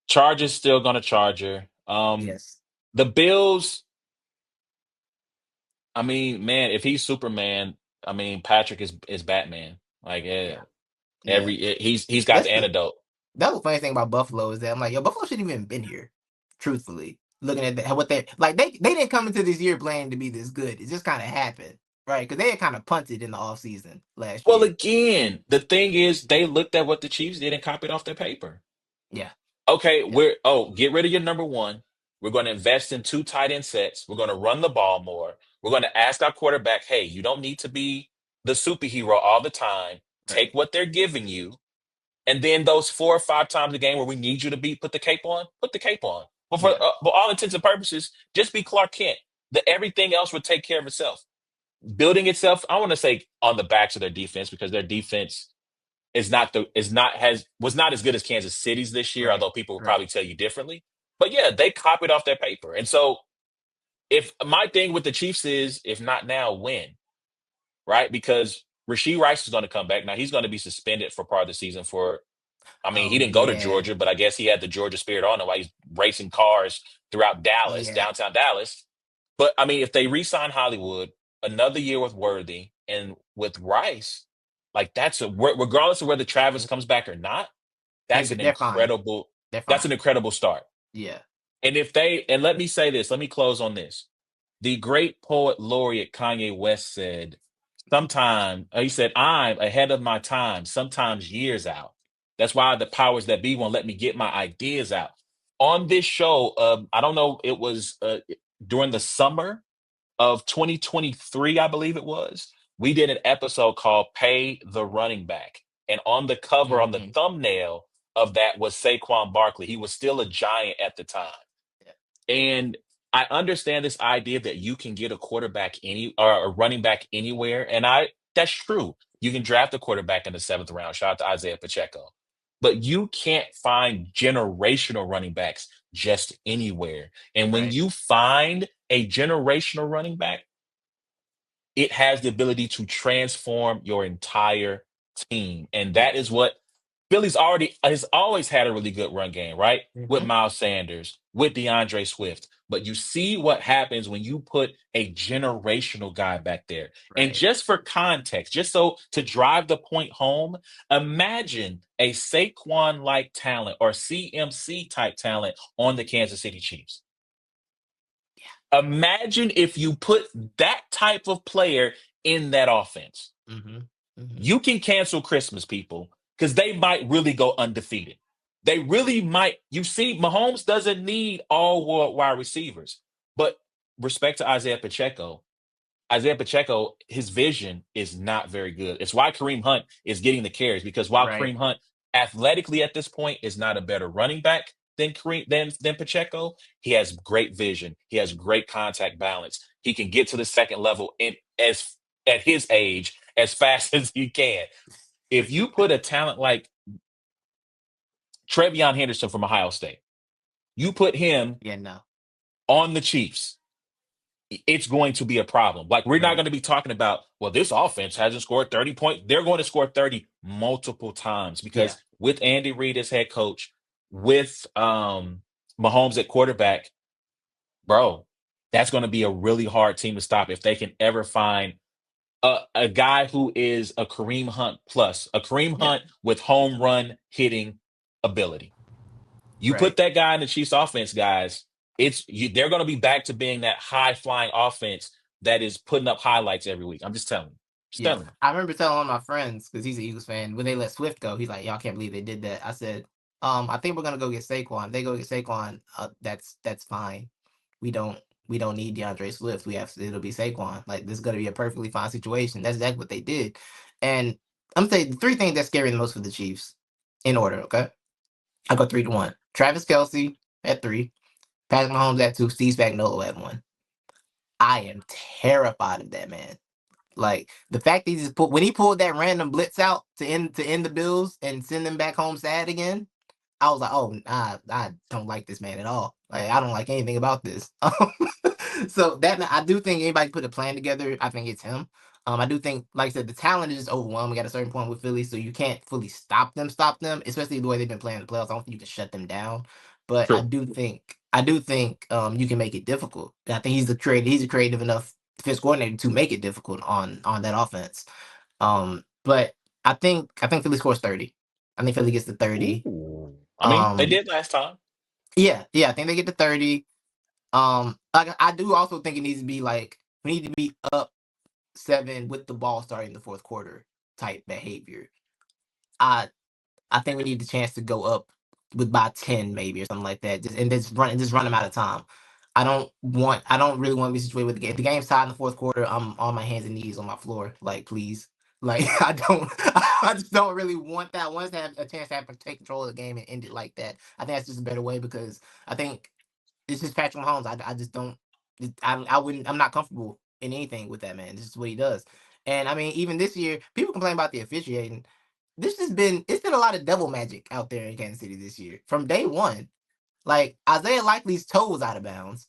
Chargers still gonna Charger. yes, The Bills. I mean, man, if he's Superman, I mean Patrick is Batman. Like yeah, yeah. he's got That's the the antidote. that was funny thing about Buffalo is that I'm like, yo, Buffalo shouldn't even been here. Truthfully, looking at what they like, they didn't come into this year planning to be this good. It just kind of happened, right? Because they had kind of punted in the offseason last Well, year. again, the thing is, they looked at what the Chiefs did and copied off their paper. Yeah, Okay, yeah, get rid of your number one. We're going to invest in two tight end sets. We're going to run the ball more. We're going to ask our quarterback, hey, you don't need to be the superhero all the time. right. Take what they're giving you. And then those 4 or 5 times a game where we need you to put the cape on, put the cape on. But Yeah, for all intents and purposes, just be Clark Kent. Everything else would take care of itself. Building itself, I want to say on the backs of their defense because their defense was not as good as Kansas City's this year, right, although people would right, probably tell you differently. But yeah, they copied off their paper. And so if my thing with the Chiefs is if not now, when? Right? Because Rasheed Rice is going to come back. Now he's going to be suspended for part of the season he oh didn't go to yeah, Georgia, but I guess he had the Georgia spirit on him while he's racing cars throughout Dallas, yeah, downtown Dallas. But I mean, if they re-sign Hollywood, another year with Worthy and with Rice, like regardless of whether Travis mhm. comes back or not, that's an They're fine. incredible They're that's an fine. incredible start. Yeah, And let me say this, let me close on this. The great poet laureate Kanye West said, he said, I'm ahead of my time, sometimes years out. That's why the powers that be won't let me get my ideas out. On this show, I don't know, it was during the summer of 2023, I believe it was, we did an episode called Pay the Running Back. And on the cover, on the hmm thumbnail of that was Saquon Barkley. He was still a giant at the time. yeah, And I understand this idea that you can get a quarterback or a running back anywhere. And that's true. You can draft a quarterback in the 7th round. Shout out to Isaiah Pacheco. But you can't find generational running backs just anywhere. And when right. you find a generational running back, it has the ability to transform your entire team. And that Yes. is what Philly's has always had a really good run game, right? With hmm Miles Sanders, with DeAndre Swift. But you see what happens when you put a generational guy back there. And Right. just for context, just so to drive the point home, imagine a Saquon like talent or CMC type talent on the Kansas City Chiefs. Imagine if you put that type of player in that offense. hmm hmm You can cancel Christmas, people, because they might really go undefeated. They really might. You see, Mahomes doesn't need all world wide receivers. But respect to Isaiah Pacheco, his vision is not very good. It's why Kareem Hunt is getting the carries because while Right. Kareem Hunt athletically at this point is not a better running back than Pacheco, he has great vision. He has great contact balance. He can get to the second level at his age as fast as he can. If you put a talent like Trevion Henderson from Ohio State, you put him Yeah. No. on the Chiefs, it's going to be a problem. Like, we're not Right. going to be talking about, well, this offense hasn't scored 30 points. They're going to score 30 multiple times Yeah. because with Andy Reid as head coach, with Mahomes at quarterback, bro, that's going to be a really hard team to stop if they can ever find a guy who is a Kareem Hunt plus, a Kareem Yeah. Hunt with home run hitting ability. You put Right. that guy in the Chiefs offense, guys, they're going to be back to being that high flying offense that is putting up highlights every week. I'm just telling you. Just Yeah. telling you. I remember telling one of my friends because he's an Eagles fan when they let Swift go. He's like, "Y'all can't believe they did that." I said, I think we're gonna go get Saquon. They go get Saquon. That's fine. We don't. we don't need DeAndre Swift. It'll be Saquon. Like, this is gonna be a perfectly fine situation. That's exactly what they did. And I'm saying the three things that scare me the most for the Chiefs, in order. Okay, I go 3-1. Travis Kelce at 3, Patrick Mahomes at 2, Steve Spagnuolo at 1. I am terrified of that man. Like, the fact that when he pulled that random blitz out to end the Bills and send them back home sad again, I was like, oh, I don't like this man at all. Like, I don't like anything about this. So I do think anybody put a plan together, I think it's him. I do think, like I said, the talent is just overwhelming at a certain point with Philly, so you can't fully stop them, especially the way they've been playing in the playoffs. I don't think you can shut them down. But I True. do think you can make it difficult. I think he's a creative enough defense coordinator to make it difficult on that offense. But I think Philly scores 30. I think Philly gets to 30. Ooh. I mean, they did last time. Yeah, I think they get to 30. Like, I do also think it needs to be like, we need to be up 7 with the ball starting the fourth quarter type behavior. I think we need the chance to go up by 10 maybe or something like that. Just run them out of time. I don't really want to be situated with the game. If the game's tied in the fourth quarter, I'm on my hands and knees on my floor. Like, please. Like, I just don't really want that. Once to have a chance to take control of the game and end it like that. I think that's just a better way, because I think it's just Patrick Mahomes. I just don't. I'm not comfortable in anything with that man. This is what he does. And I mean, even this year, people complain about the officiating. It's been a lot of devil magic out there in Kansas City this year from day one. Like, Isaiah Likely's toe was out of bounds.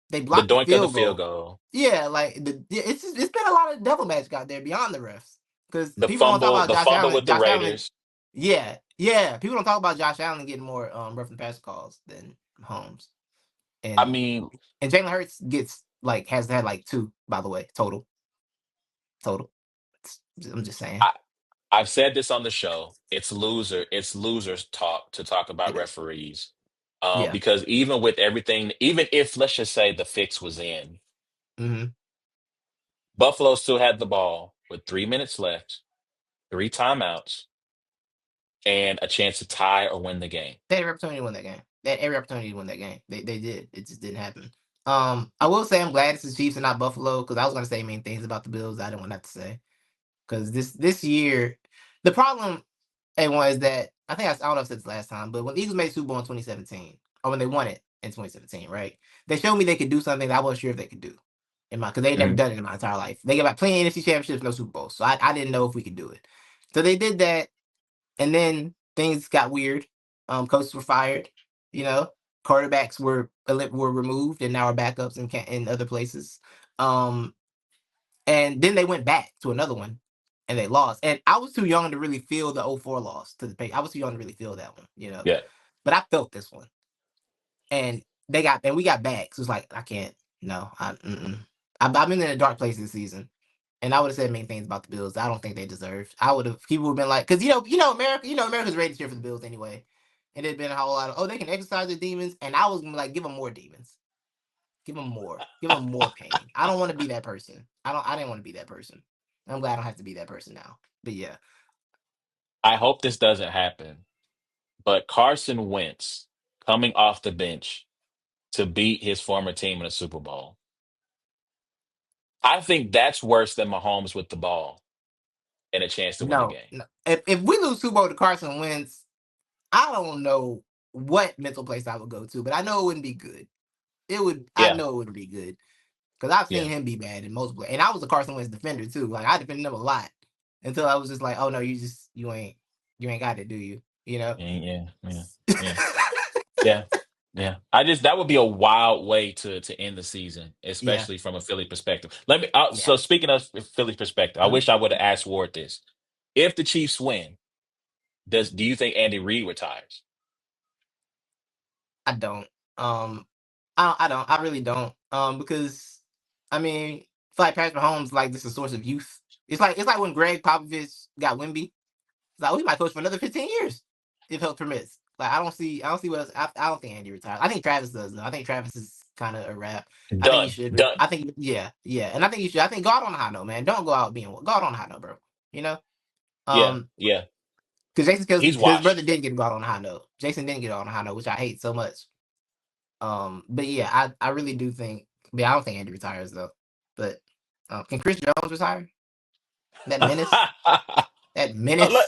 They The blocked the doink of the field field goal. goal. Yeah, like it's been a lot of devil magic out there beyond the refs, because The people don't talk fumble, about the Josh fumble Allen. with the Josh Allen, Raiders. yeah. People don't talk about Josh Allen getting more rough and pass calls than Mahomes. I And mean, Jalen Hurts has had like 2, by the way, total. I'm just saying. I've said this on the show. It's losers talk to talk about It is. referees. Yeah. Because even with everything, even if, let's just say, the fix was in, Mm-hmm. Buffalo still had the ball with 3 minutes left, 3 timeouts, and a chance to tie or win the game. They had every opportunity to win that game. They had every opportunity to win that game. They did. It just didn't happen. I will say I'm glad it's the Chiefs and not Buffalo, because I was going to say mean things about the Bills I didn't want that to say. Because this year, the problem, A1, is that I don't know if I said this last time, but when the Eagles made Super Bowl in 2017, or when they won it in 2017, right? They showed me they could do something that I wasn't sure if they could do. Because they had never Mhm. done it in my entire life. They got plenty of NFC championships, no Super Bowls. So I didn't know if we could do it. So they did that, and then things got weird. Coaches were fired. You know, quarterbacks were removed and now are backups in other places. And then they went back to another one, and they lost. And I was too young to really feel the 0-4 loss to the Patriots. I was too young to really feel that one. Yeah. But I felt this one, and we got back. So it's like, I can't. No, I've been in a dark place this season. And I would have said mean things about the Bills I don't think they deserved. People would have been like, because America's ready to cheer for the Bills anyway. And there'd been a whole lot of, they can exercise their demons. And I was like, give them more demons. Give them more. Give them more pain. I don't want to be that person. I didn't want to be that person. I'm glad I don't have to be that person now. But yeah. I hope this doesn't happen, but Carson Wentz coming off the bench to beat his former team in a Super Bowl. I think that's worse than Mahomes with the ball and a chance to win the No. game. If we lose Super Bowl to Carson Wentz, I don't know what mental place I would go to, but I know it wouldn't be good. I Yeah, know it wouldn't be good. Because I've seen yeah, him be bad in multiple. And I was a Carson Wentz defender too. Like, I defended him a lot until I was just like, oh no, you ain't got it, do you? yeah, yeah, yeah, yeah, yeah. That would be a wild way to end the season, Yeah, especially from a Philly perspective. yeah. So speaking of Philly perspective, I Mhm. wish I would have asked Ward this. If the Chiefs win, do you think Andy Reid retires? I don't. I don't. I really don't. Because I mean, it's like Patrick Mahomes, like, this is a source of youth. It's like when Greg Popovich got Wimby. It's like, oh, he might coach for another 15 years if health permits. Like, I don't see what else. I don't think Andy retires. I think Travis does though. I think Travis is kind of a wrap. I think he Done, should. done. I think, yeah, and I think you should. I think go out on a high note, man. Don't go out go out on a high note, bro. You know, Yeah, um, yeah. because He's his brother washed. didn't get to go out on a high note. Jason didn't get out on a high note, which I hate so much. But yeah, I really do think. But I don't think Andy retires though. But can Chris Jones retire? That menace. That menace. Look,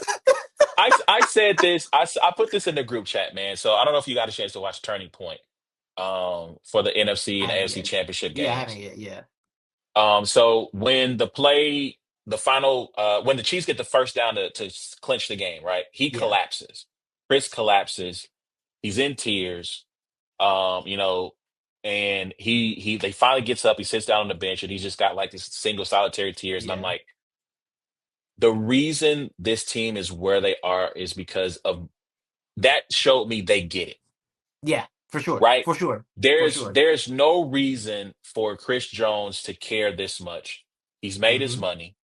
I said this. I put this in the group chat, man. So I don't know if you got a chance to watch Turning Point for the NFC I and haven't AFC yet. championship Yeah, I games. haven't yet. Yeah. So when the final, when the Chiefs get the first down to clinch the game, right? He Yeah. collapses. Chris collapses. He's in tears. You know, and they finally gets up. He sits down on the bench, and he's just got like this single solitary tears. And I'm Yeah. like, the reason this team is where they are is because of that. Showed me they get it, Yeah. For sure. right? For sure. For There's sure. there's no reason for Chris Jones to care this much. He's made his Mm-hmm. money.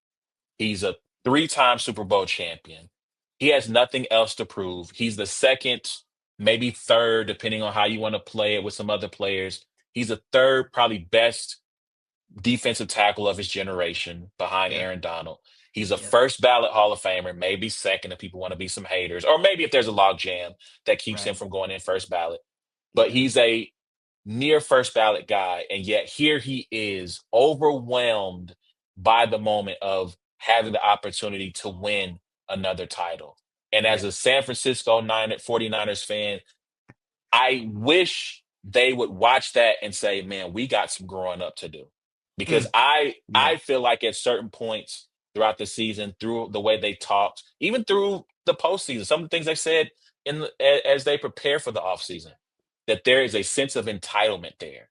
He's a three-time Super Bowl champion. He has nothing else to prove. He's the second, maybe third, depending on how you want to play it with some other players. He's a third, probably best defensive tackle of his generation behind Yep. Aaron Donald. He's a Yep. first ballot Hall of Famer, maybe second if people want to be some haters, or maybe if there's a log jam that keeps him Right. from going in first ballot. But Yeah. he's a near first ballot guy, and yet here he is overwhelmed by the moment of having the opportunity to win another title. And as Yeah. a San Francisco 49ers fan, I wish they would watch that and say, man, we got some growing up to do. Because Mm. I Yeah. feel like at certain points throughout the season, through the way they talked, even through the postseason, some of the things they said as they prepare for the offseason, that there is a sense of entitlement there.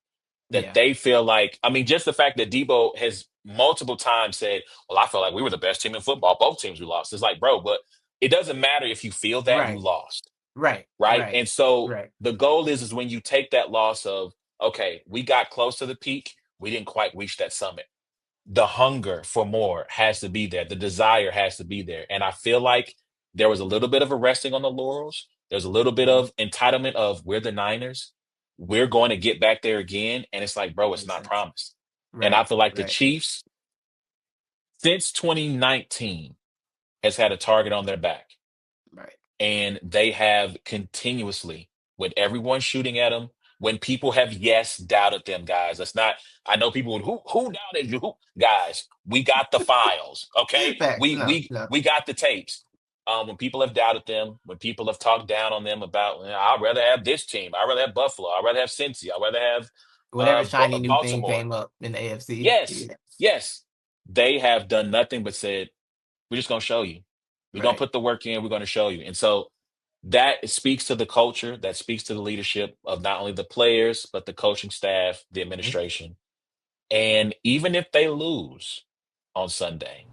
That Yeah. they feel like, I mean, just the fact that Debo has multiple times said, well, I feel like we were the best team in football. Both teams we lost. It's like, bro, but it doesn't matter if you feel that you Right. lost. Right. Right. Right. And so Right. the goal is when you take that loss of, okay, we got close to the peak. We didn't quite reach that summit. The hunger for more has to be there. The desire has to be there. And I feel like there was a little bit of a resting on the laurels. There's a little bit Mhm. of entitlement of we're the Niners. We're going to get back there again. And it's like, bro, it's Makes not sense. promised. And I Right. feel like the Right. Chiefs, since 2019, has had a target on their back. Right. And they have continuously, with everyone shooting at them, when people have doubted them, guys. That's not. I know people would who doubted you, guys. We got the files, okay. Facts. We No. we No. we got the tapes. When people have doubted them, when people have talked down on them about, I'd rather have this team. I'd rather have Buffalo. I'd rather have Cincy. I'd rather have Whatever shiny new thing Baltimore. came up in the AFC. Yes, Yeah. yes. They have done nothing but said, we're just gonna show you. We're gonna Right. put the work in. We're gonna show you. And so that speaks to the culture. That speaks to the leadership of not only the players but the coaching staff, the Mhm. administration. And even if they lose on Sunday,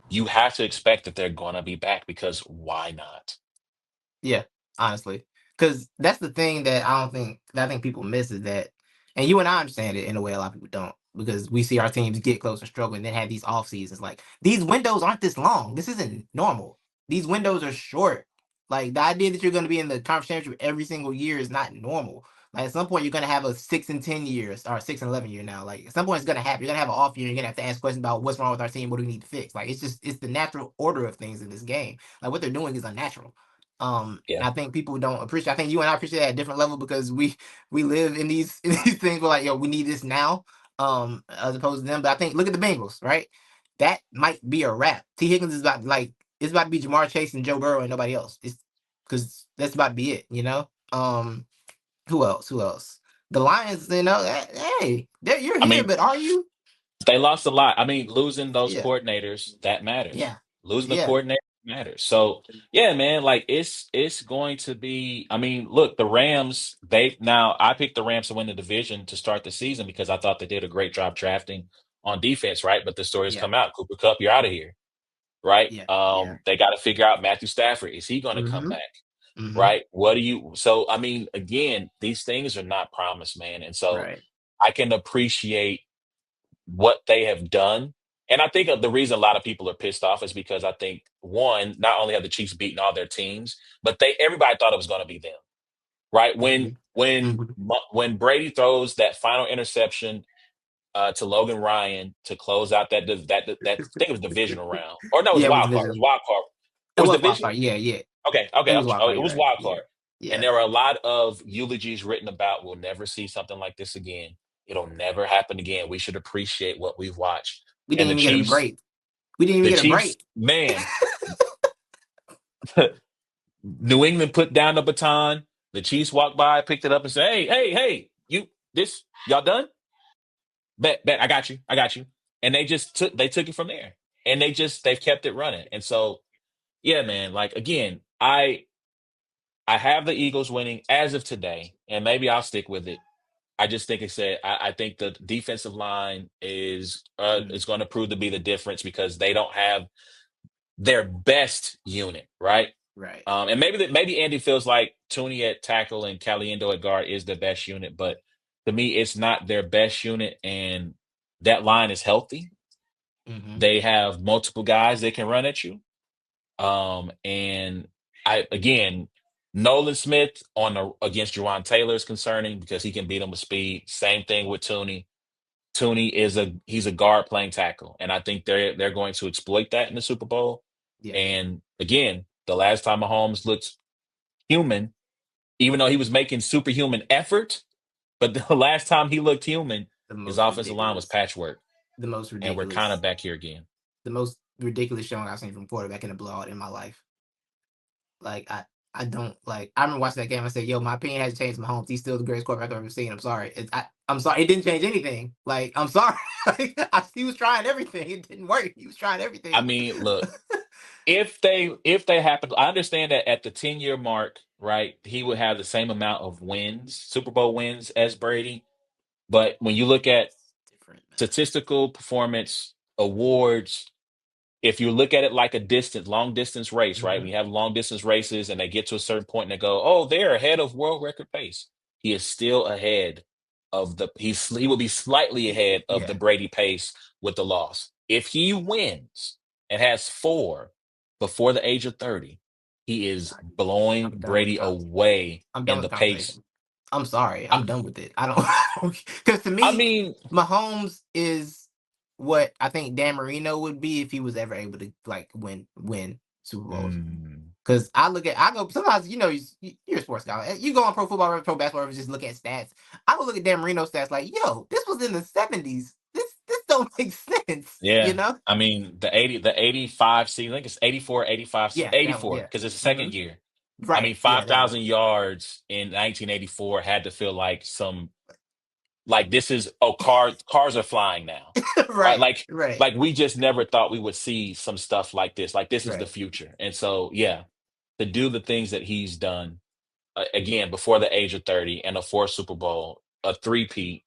you have to expect that they're gonna be back because why not? Yeah, honestly, because that's the thing that I think people miss is that, and you and I understand it in a way a lot of people don't, because we see our teams get close and struggle, and then have these off seasons. Like these windows aren't this long. This isn't normal. These windows are short. Like the idea that you're going to be in the conference championship every single year is not normal. Like at some point you're going to have a 6 and 10 years or 6 and 11 year now. Like at some point it's going to happen. You're going to have an off year. You're going to have to ask questions about what's wrong with our team. What do we need to fix? Like it's the natural order of things in this game. Like what they're doing is unnatural. Yeah. I think people don't appreciate. I think you and I appreciate that at a different level because we live in these in these things. We're like, yo, we need this now. As opposed to them. But I think look at the Bengals, right? That might be a wrap. T. Higgins is about it's about to be Jamar Chase and Joe Burrow and nobody else. It's because that's about to be it. You know. Who else? Who else? The Lions. You know, hey, you're I here, mean, but are you? they lost a lot. I mean, losing those Yeah. coordinators, that matters. Yeah. Losing the Yeah. coordinator matters. So yeah, man, like it's going to be, I mean, look, the Rams, I picked the Rams to win the division to start the season because I thought they did a great job drafting on defense, right? But the story has Yeah. come out. Cooper Kupp, you're out of here. Right. Yeah. Yeah. They got to figure out Matthew Stafford. Is he going to come Mm-hmm. back? Mm-hmm. Right. So I mean, again, these things are not promised, man. And so Right. I can appreciate what they have done. And I think the reason a lot of people are pissed off is because I think one, not only have the Chiefs beaten all their teams, but everybody thought it was going to be them, right? When when Mhm. when Brady throws that final interception to Logan Ryan to close out that I think it was divisional round, or no, it was Yeah, it was wild card. It was division. wild card. It It was was wild divisional. card. Yeah, yeah. Okay, It okay. was wild Oh, card. it You're was right. wild Yeah. card. Yeah. And there are a lot of eulogies written about we'll never see something like this again. It'll never happen again. We should appreciate what we've watched. We And didn't even get a break. We didn't the even get a Chiefs, break. man, New England put down the baton. The Chiefs walked by, picked it up, and said, hey, y'all done? Bet, I got you. And they took it from there. And they've kept it running. And so, yeah, man, like again, I have the Eagles winning as of today, and maybe I'll stick with it. I just think I think the defensive line is going to prove to be the difference because they don't have their best unit, right? Right. And maybe Andy feels like Tooney at tackle and Caliendo at guard is the best unit, but to me, it's not their best unit, and that line is healthy. They have multiple guys they can run at you. And Nolan Smith against Juwan Taylor is concerning because he can beat him with speed. Same thing with Tooney. Tooney he's a guard playing tackle, and I think they're going to exploit that in the Super Bowl. Yeah. And again, the last time Mahomes looked human, even though he was making superhuman effort, but the last time he looked human, his offensive line was patchwork. The most ridiculous. And we're kind of back here again. The most ridiculous showing I've seen from quarterback in a blowout in my life. Like I don't like. I remember watching that game. I said, "Yo, my opinion hasn't changed. Mahomes, he's still the greatest quarterback I've ever seen." I'm sorry. I'm sorry. It didn't change anything. Like I'm sorry. He was trying everything. It didn't work. He was trying everything. I mean, look, if they happen, I understand that at the 10-year mark, right, he would have the same amount of wins, Super Bowl wins as Brady. But when you look at statistical performance awards, if you look at it like a long distance race, right? When you have long distance races and they get to a certain point and they go, oh, they're ahead of world record pace. He is still ahead of he will be slightly ahead of the Brady pace with the loss. If he wins and has 4 before the age of 30, he is blowing Brady away in the pace. I'm sorry. I'm done with it. I don't because to me, I mean, Mahomes is what I think Dan Marino would be if he was ever able to like win Super Bowls. Because I go sometimes, you're a sports guy. You go on Pro Football, Pro Basketball, just look at stats. I go look at Dan Marino's stats like, yo, this was in the 70s. This don't make sense. Yeah. I mean, the 85 season, I think it's 84, 85, 84, because it's the second year. Right. I mean, 5,000 yards in 1984 had to feel like this is, cars are flying now. Right. Like we just never thought we would see some stuff like this. Like this is the future. And so, yeah, to do the things that he's done, again, before the age of 30 and a 4th Super Bowl, a 3-peat,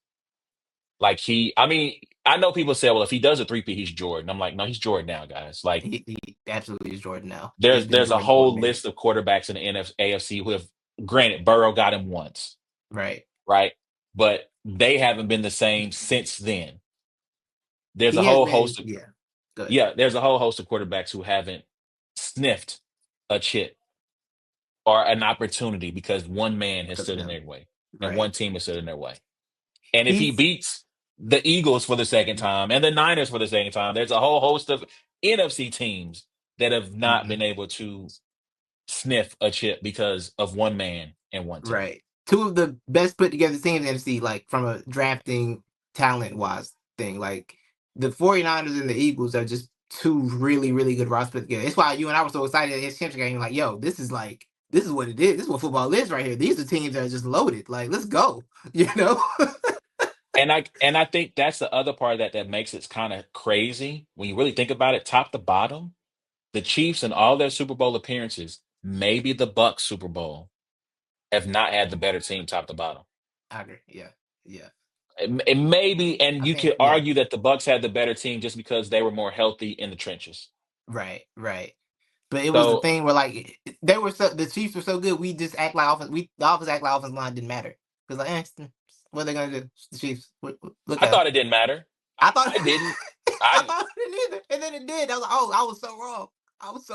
I know people say, well, if he does a 3-peat, he's Jordan. I'm like, no, he's Jordan now, guys. Like he absolutely is Jordan now. There's a whole list of quarterbacks in the AFC who have, granted, Burrow got him once. Right. But they haven't been the same since then. There's a whole host of there's a whole host of quarterbacks who haven't sniffed a chip or an opportunity because one man has stood in their way and one team has stood in their way. And if he beats the Eagles for the second time and the Niners for the second time, there's a whole host of NFC teams that have not been able to sniff a chip because of one man and one team. Right. 2 of the best put together teams in the NFC, like from a drafting talent wise thing. Like the 49ers and the Eagles are just 2 really, really good rosters put together. That's why you and I were so excited at his championship game. Like, yo, this is what it is. This is what football is right here. These are teams that are just loaded. Like, let's go. And I think that's the other part that makes it kind of crazy when you really think about it, top to bottom. The Chiefs and all their Super Bowl appearances, maybe the Bucs Super Bowl, have not had the better team top to bottom. I agree. Yeah. It may be, and you could argue that the Bucs had the better team just because they were more healthy in the trenches. Right. But it was the thing where like the Chiefs were so good, we just act like the offense act like offensive line didn't matter because like, what are they gonna do? The Chiefs. I thought it didn't matter. I thought it didn't. I thought it didn't either, and then it did. I was like, oh, I was so wrong. I was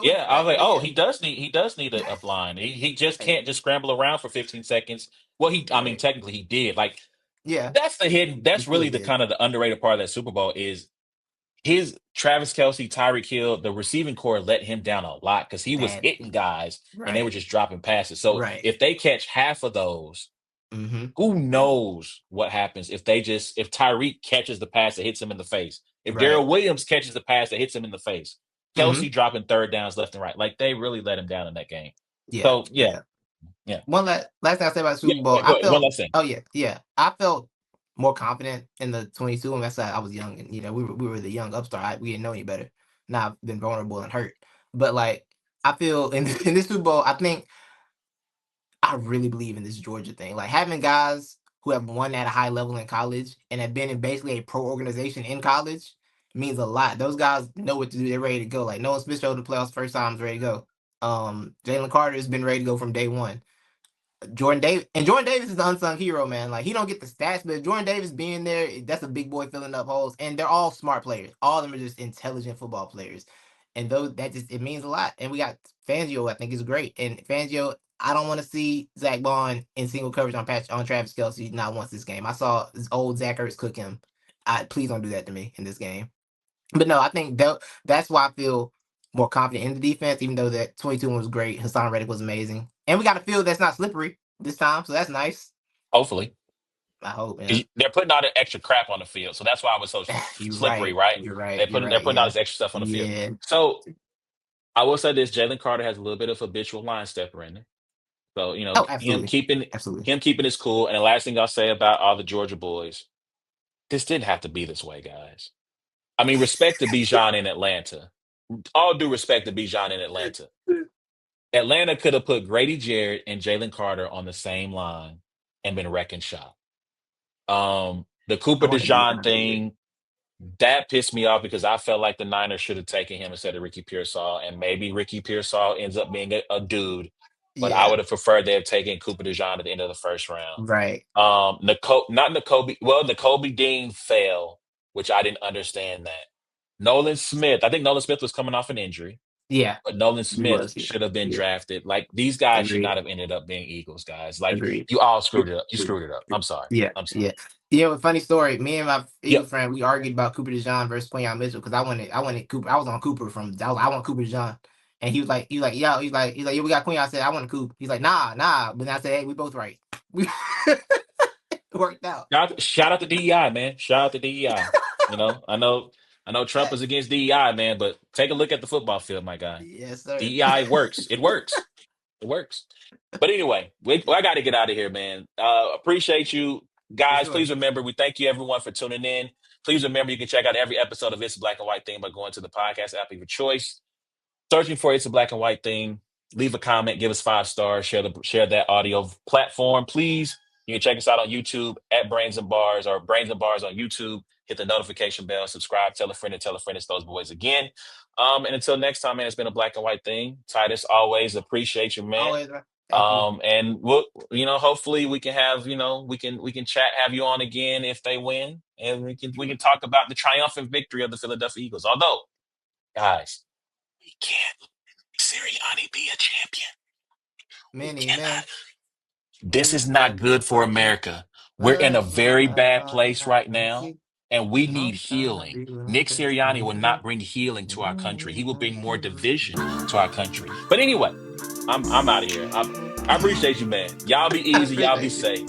like, oh, he does need a line. He just can't just scramble around for 15 seconds. Well, technically he did. Like, yeah, that's the hidden. That's really the kind of the underrated part of that Super Bowl is his Travis Kelce, Tyreek Hill, the receiving core let him down a lot because he was Bad. hitting guys and they were Right. just dropping passes. So Right. if they catch half of those, Mm-hmm. who knows what happens if Tyreek catches the pass that hits him in the face? If Right. Darrell Williams catches the pass that hits him in the face, Mm-hmm. Kelsey dropping third downs left and right. Like they really let him down in that game. Yeah. So yeah. One last thing I say about the Yeah, Super Bowl, go I ahead. One felt. last thing. Oh yeah. I felt more confident in the 22, and that's I was young, and we were the young upstart. We didn't know any better. Now I've been vulnerable and hurt, but like I feel in this Super Bowl, I think I really believe in this Georgia thing. Like having guys who have won at a high level in college and have been in basically a pro organization in college means a lot. Those guys know what to do. They're ready to go. Like Nolan Smith showed the playoffs first time, is ready to go. Jalen Carter has been ready to go from day one. Jordan Davis is the unsung hero, man. Like he don't get the stats, but Jordan Davis being there, that's a big boy filling up holes. And they're all smart players. All of them are just intelligent football players. And those that just it means a lot. And we got Fangio, I think is great. And Fangio, I don't want to see Zach Bond in single coverage on Travis Kelce not once this game. I saw this old Zach Ertz cook him. Please don't do that to me in this game. But no, I think that's why I feel more confident in the defense, even though that 22 was great. Hassan Reddick was amazing. And we got a field that's not slippery this time, so that's nice. Hopefully. I hope, yeah. They're putting all the extra crap on the field. So that's why I was so slippery, right? You're right. They're putting all this extra stuff on the field. Yeah. So I will say this: Jalen Carter has a little bit of habitual line stepper in there. So Oh, absolutely. him keeping his cool. And the last thing I'll say about all the Georgia boys, this didn't have to be this way, guys. I mean, respect to Bijan in Atlanta. All due respect to Bijan in Atlanta. Atlanta could have put Grady Jarrett and Jalen Carter on the same line and been wrecking shop. The Cooper DeJean thing, that pissed me off because I felt like the Niners should have taken him instead of Ricky Pearsall, and maybe Ricky Pearsall ends up being a dude, but I would have preferred they have taken Cooper DeJean at the end of the first round. Right. Nakobe Dean fell, which I didn't understand that. Nolan Smith, I think Nolan Smith was coming off an injury. Yeah. But Nolan Smith should have been drafted. Like these guys should not have ended up being Eagles guys. Like you all screwed it up. You screwed it up. I'm sorry. Yeah. I'm sorry. Yeah. Funny story. Me and my Eagle friend, we argued about Cooper DeJean versus Quinyon Mitchell because I wanted Cooper. I was on Cooper I want Cooper DeJean. And he was like, yeah, we got Quinyon. I said, I want Cooper. He's like, nah. But then I said, hey, we both right. We worked out. Shout out to DEI, man. Shout out to DEI. I know Trump is against DEI, man, but take a look at the football field, my guy. Yes, sir. DEI works. It works. It works. But anyway, I got to get out of here, man. Appreciate you guys. Please remember, we thank you everyone for tuning in. Please remember, you can check out every episode of It's a Black and White Thing by going to the podcast app of your choice, searching for It's a Black and White Thing. Leave a comment, give us 5 stars, share that audio platform, please. You can check us out on YouTube at Brains and Bars or Brains and Bars on YouTube. Hit the notification bell, subscribe, tell a friend, it's those boys again. And until next time, man, it's been a Black and White Thing. Titus, always appreciate you, man. Always, man. And we'll, hopefully we can have, we can chat, have you on again if they win, and we can talk about the triumphant victory of the Philadelphia Eagles. Although, guys, we can't let Sirianni be a champion. This is not good for America. We're in a very bad place right now, and we need healing. Nick Sirianni will not bring healing to our country. He will bring more division to our country. But anyway, I'm out of here. I appreciate you, man. Y'all be easy. Y'all be safe.